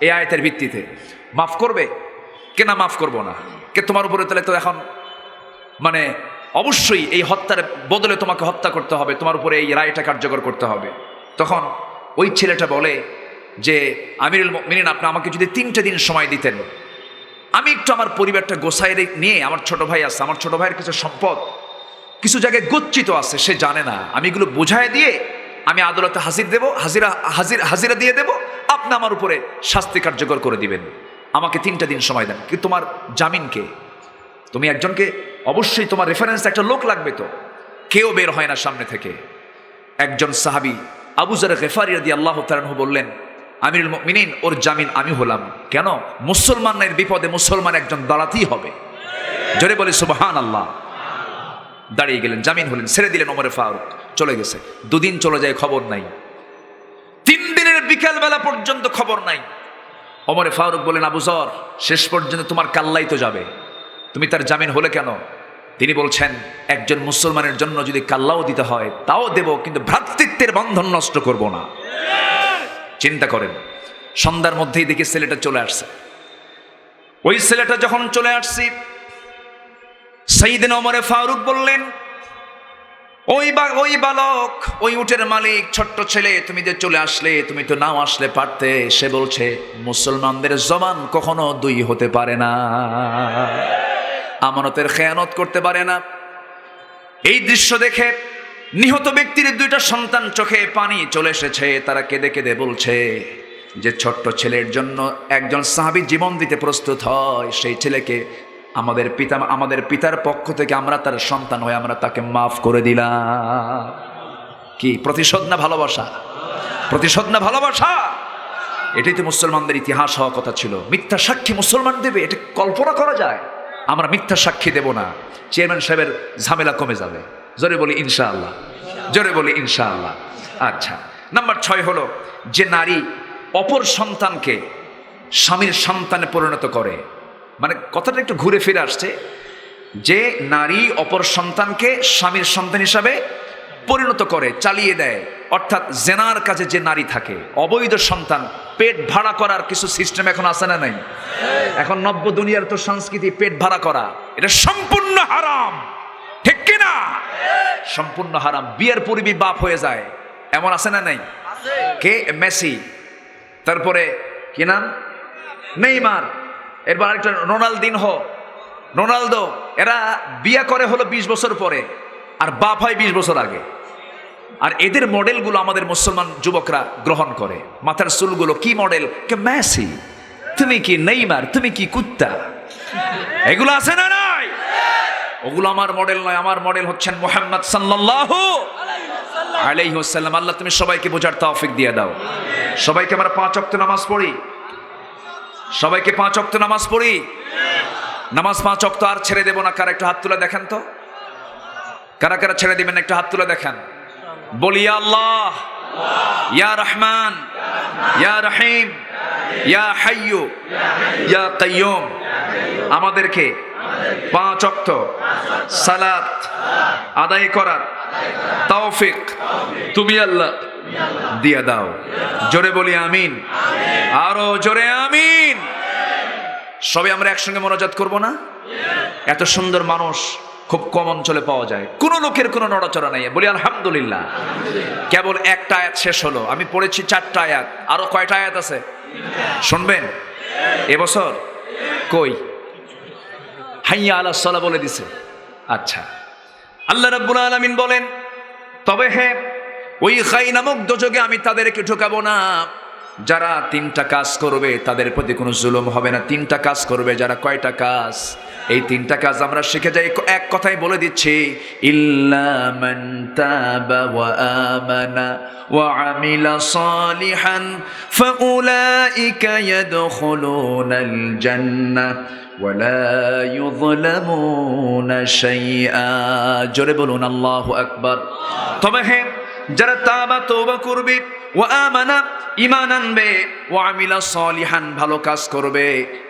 এই আয়াতের ভিত্তিতে মাফ করবে? কে না মাফ করবো না? কে তোমার উপরে তাহলে তো এখন মানে অবশ্যই এই হত্যার বদলে তোমাকে হত্যা করতে হবে, তোমার উপরে এই রায়টা কার্যকর করতে হবে। তখন ওই ছেলেটা বলে যে, আমিরুল মুমিনিন, আপনি আমাকে যদি 3টে দিন সময় দিতেন, আমি একটু আমার পরিবারটা গোছায় নিয়ে, আমার ছোট ভাই আছে, আমার ছোট ভাইয়ের কিছু সম্পদ কিছু জায়গায় গচ্ছিত আছে, সে জানে না, আমি এগুলো বোঝায় দিয়ে আমি আদালতে হাজিরা দিয়ে দেব, আপনি আমার উপরে শাস্তি কার্যকর করে দিবেন। আমাকে 3টা দিন সময় দেন। কিন্তু তোমার জামিনকে, তুমি একজনকে অবশ্যই তোমার রেফারেন্স একটা লোক লাগবে। তো কেউ বের হয় না সামনে থেকে। একজন সাহাবী আবু যর গিফারী রাদিয়াল্লাহু তাআলা আনহু বললেন, আমিরুল মুমিনিন, ওর জামিন আমি হলাম। কেন? মুসলমানের বিপদে মুসলমান একজন দাঁড়াতেই হবে। জোরে বলি সুবহানাল্লাহ। দাঁড়িয়ে গেলেন, জামিন হলেন, ছেড়ে দিলেন ওমর ফারুক। চলে গেছে 2 দিন, চলে যায়, খবর নাই। 3 দিনের বিকালবেলা পর্যন্ত খবর নাই। ওমর ফারুক বলেন, আবু যর, শেষ পর্যন্ত তোমার কাল্লাই তো যাবে, তুমি তার জামিন হলে কেন? তিনি বলছেন, একজন মুসলমানের জন্য যদি কাল্লাও দিতে হয় তাও দেব, কিন্তু ভ্রাতৃত্বের বন্ধন নষ্ট করব না। চিন্তা করেন, সন্ধ্যার মধ্যেই দেখি ছেলেটা চলে আসছে। ওই ছেলেটা যখন চলে আসছে, সাইয়েদনা ওমর ফারুক বললেন, ওই বালক, ওই উটের মালিক, ছোট্ট ছেলে, তুমি যে চলে আসলে, তুমি তো নাও আসলে পারতে। সে বলছে, মুসলমানদের জবান কখনো 2 হতে পারে না, আমানতের খেয়ানত করতে পারে না। এই দৃশ্য দেখে নিহত ব্যক্তির 2টা সন্তান চোখে পানি চলে এসেছে। তারা কেঁদে কেঁদে বলছে যে, ছোট্ট ছেলের জন্য একজন সাহাবী জীবন দিতে প্রস্তুত হয়, সেই ছেলেকে আমাদের পিতার পক্ষ থেকে আমরা তার সন্তান হয়ে আমরা তাকে মাফ করে দিলাম। কি প্রতিশোধ না ভালোবাসা? প্রতিশোধ না ভালোবাসা? এটাই তো মুসলমানদের ইতিহাস হওয়া কথা ছিল। মিথ্যা সাক্ষী মুসলমান দেবে, এটা কল্পনা করা যায়? আমরা মিথ্যা সাক্ষী দেব না, চেয়ারম্যান সাহেবের ঝামেলা কমে যাবে। জোরে বলি ইনশাআল্লাহ, জোরে বলি ইনশাআল্লাহ। আচ্ছা, নাম্বার 6 হলো যে নারী অপর সন্তানকে স্বামীর সন্তানে পরিণত করে। মানে কথাটা একটু ঘুরে ফিরে আসছে, যে নারী অপর সন্তানকে স্বামীর সন্তান হিসাবে পরিণত করে, চালিয়ে দেয়। অর্থাৎ জেনার কাছে যে নারী থাকে, অবৈধ সন্তান পেট ভাড়া করার কিছু সিস্টেম এখন আছে না নাই? এখন নব্য দুনিয়ার তো সংস্কৃতি পেট ভাড়া করা, এটা সম্পূর্ণ হারাম, ঠিক কিনা? সম্পূর্ণ হারাম। বিয়ের পূর্বে বাপ হয়ে যায়, এমন আছে না নাই? কে? মেসি, তারপরে কি নাম, নেইমার, এরপর আরেকটা রোনালদো, এরা বিয়ে করে হলো 20 বছর পরে, আর বাপ হয় 20 বছর আগে। আর এদের মডেলগুলো আমাদের মুসলমান যুবকরা গ্রহণ করে। মাথার চুলগুলো কি মডেল, কে মেসি, তুমি কি নেইমার, তুমি কি কুত্তা, এগুলো আছে না নাই? ওগুলো আমার মডেল নয়, আমার মডেল হচ্ছেন মুহাম্মদ সাল্লাল্লাহু আলাইহি ওয়াসাল্লাম। আল্লাহ তুমি সবাইকে বোঝার তৌফিক দিয়ে দাও। সবাইকে আমরা 5 ওয়াক্ত নামাজ পড়ি, সবাইকে 5 ওয়াক্ত নামাজ পড়ি। নামাজ 5 ওয়াক্ত আর ছেড়ে দেব না। কারা একটু হাত তুলে দেখেন তো, কারা কারা ছেড়ে দিবেন একটু হাত তুলে দেখেন। বলি ইয়া আল্লাহ, ইয়া রহমান, ইয়া রহিম, ইয়া হাইয়্যু, ইয়া কাইয়্যুম, আমাদেরকে 5 ওয়াক্ত সালাত আদায় করার তৌফিক তুমি আল্লাহ দিয়ে দাও। জোরে বলি আমিন, আরো জোরে আমিন। সবাই আমরা একসঙ্গে মোনাজাত করব না? এত সুন্দর মানুষ খুব কম অঞ্চলে পাওয়া যায়, কোন লোকের কোনো নড়াচড়া নাই। বলি আলহামদুলিল্লাহ। কেবল একটা আয়াত শেষ হলো, আমি পড়েছি 4টা আয়াত, আরো কয়টা আয়াত আছে শুনবেন এবছর? কই হাইয়া আলাস সালাহ বলে দিছে। আচ্ছা, আল্লাহ রাব্বুল আলামিন বলেন, তবে হ্যাঁ ওই খাই নামক দোজখে আমি তাদেরকে ঢোকাবো না যারা 3টা কাজ করবে, তাদের প্রতি কোনো জুলুম হবে না। 3টা কাজ করবে যারা। কয়টা কাজ? এই 3টা কাজ আমরা শিখে যাই, এক কথাই বলে দিচ্ছি, ইল্লা মান তাবা ওয়া আমানা ওয়া আমিলা সালিহান ফাউলাইকা ইয়াদখুলুনাল জান্নাহ ওয়ালা ইউযলামুনা শাইআ। জোরে বলুন আল্লাহু আকবার। তবে হ্যাঁ যারা তাওবা তওবা করবে, ওয়া আমানা ঈমান আনবে, ওয়া আমিলা সালিহান ভালো কাজ করবে,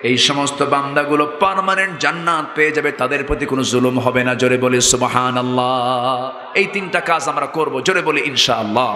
এই সমস্ত বান্দাগুলো পার্মানেন্ট জান্নাত পেয়ে যাবে, তাদের প্রতি কোনো জুলুম হবে না। জোরে বলি সুবহানাল্লাহ। এই 3টা কাজ আমরা করব, জোরে বলি ইনশাআল্লাহ।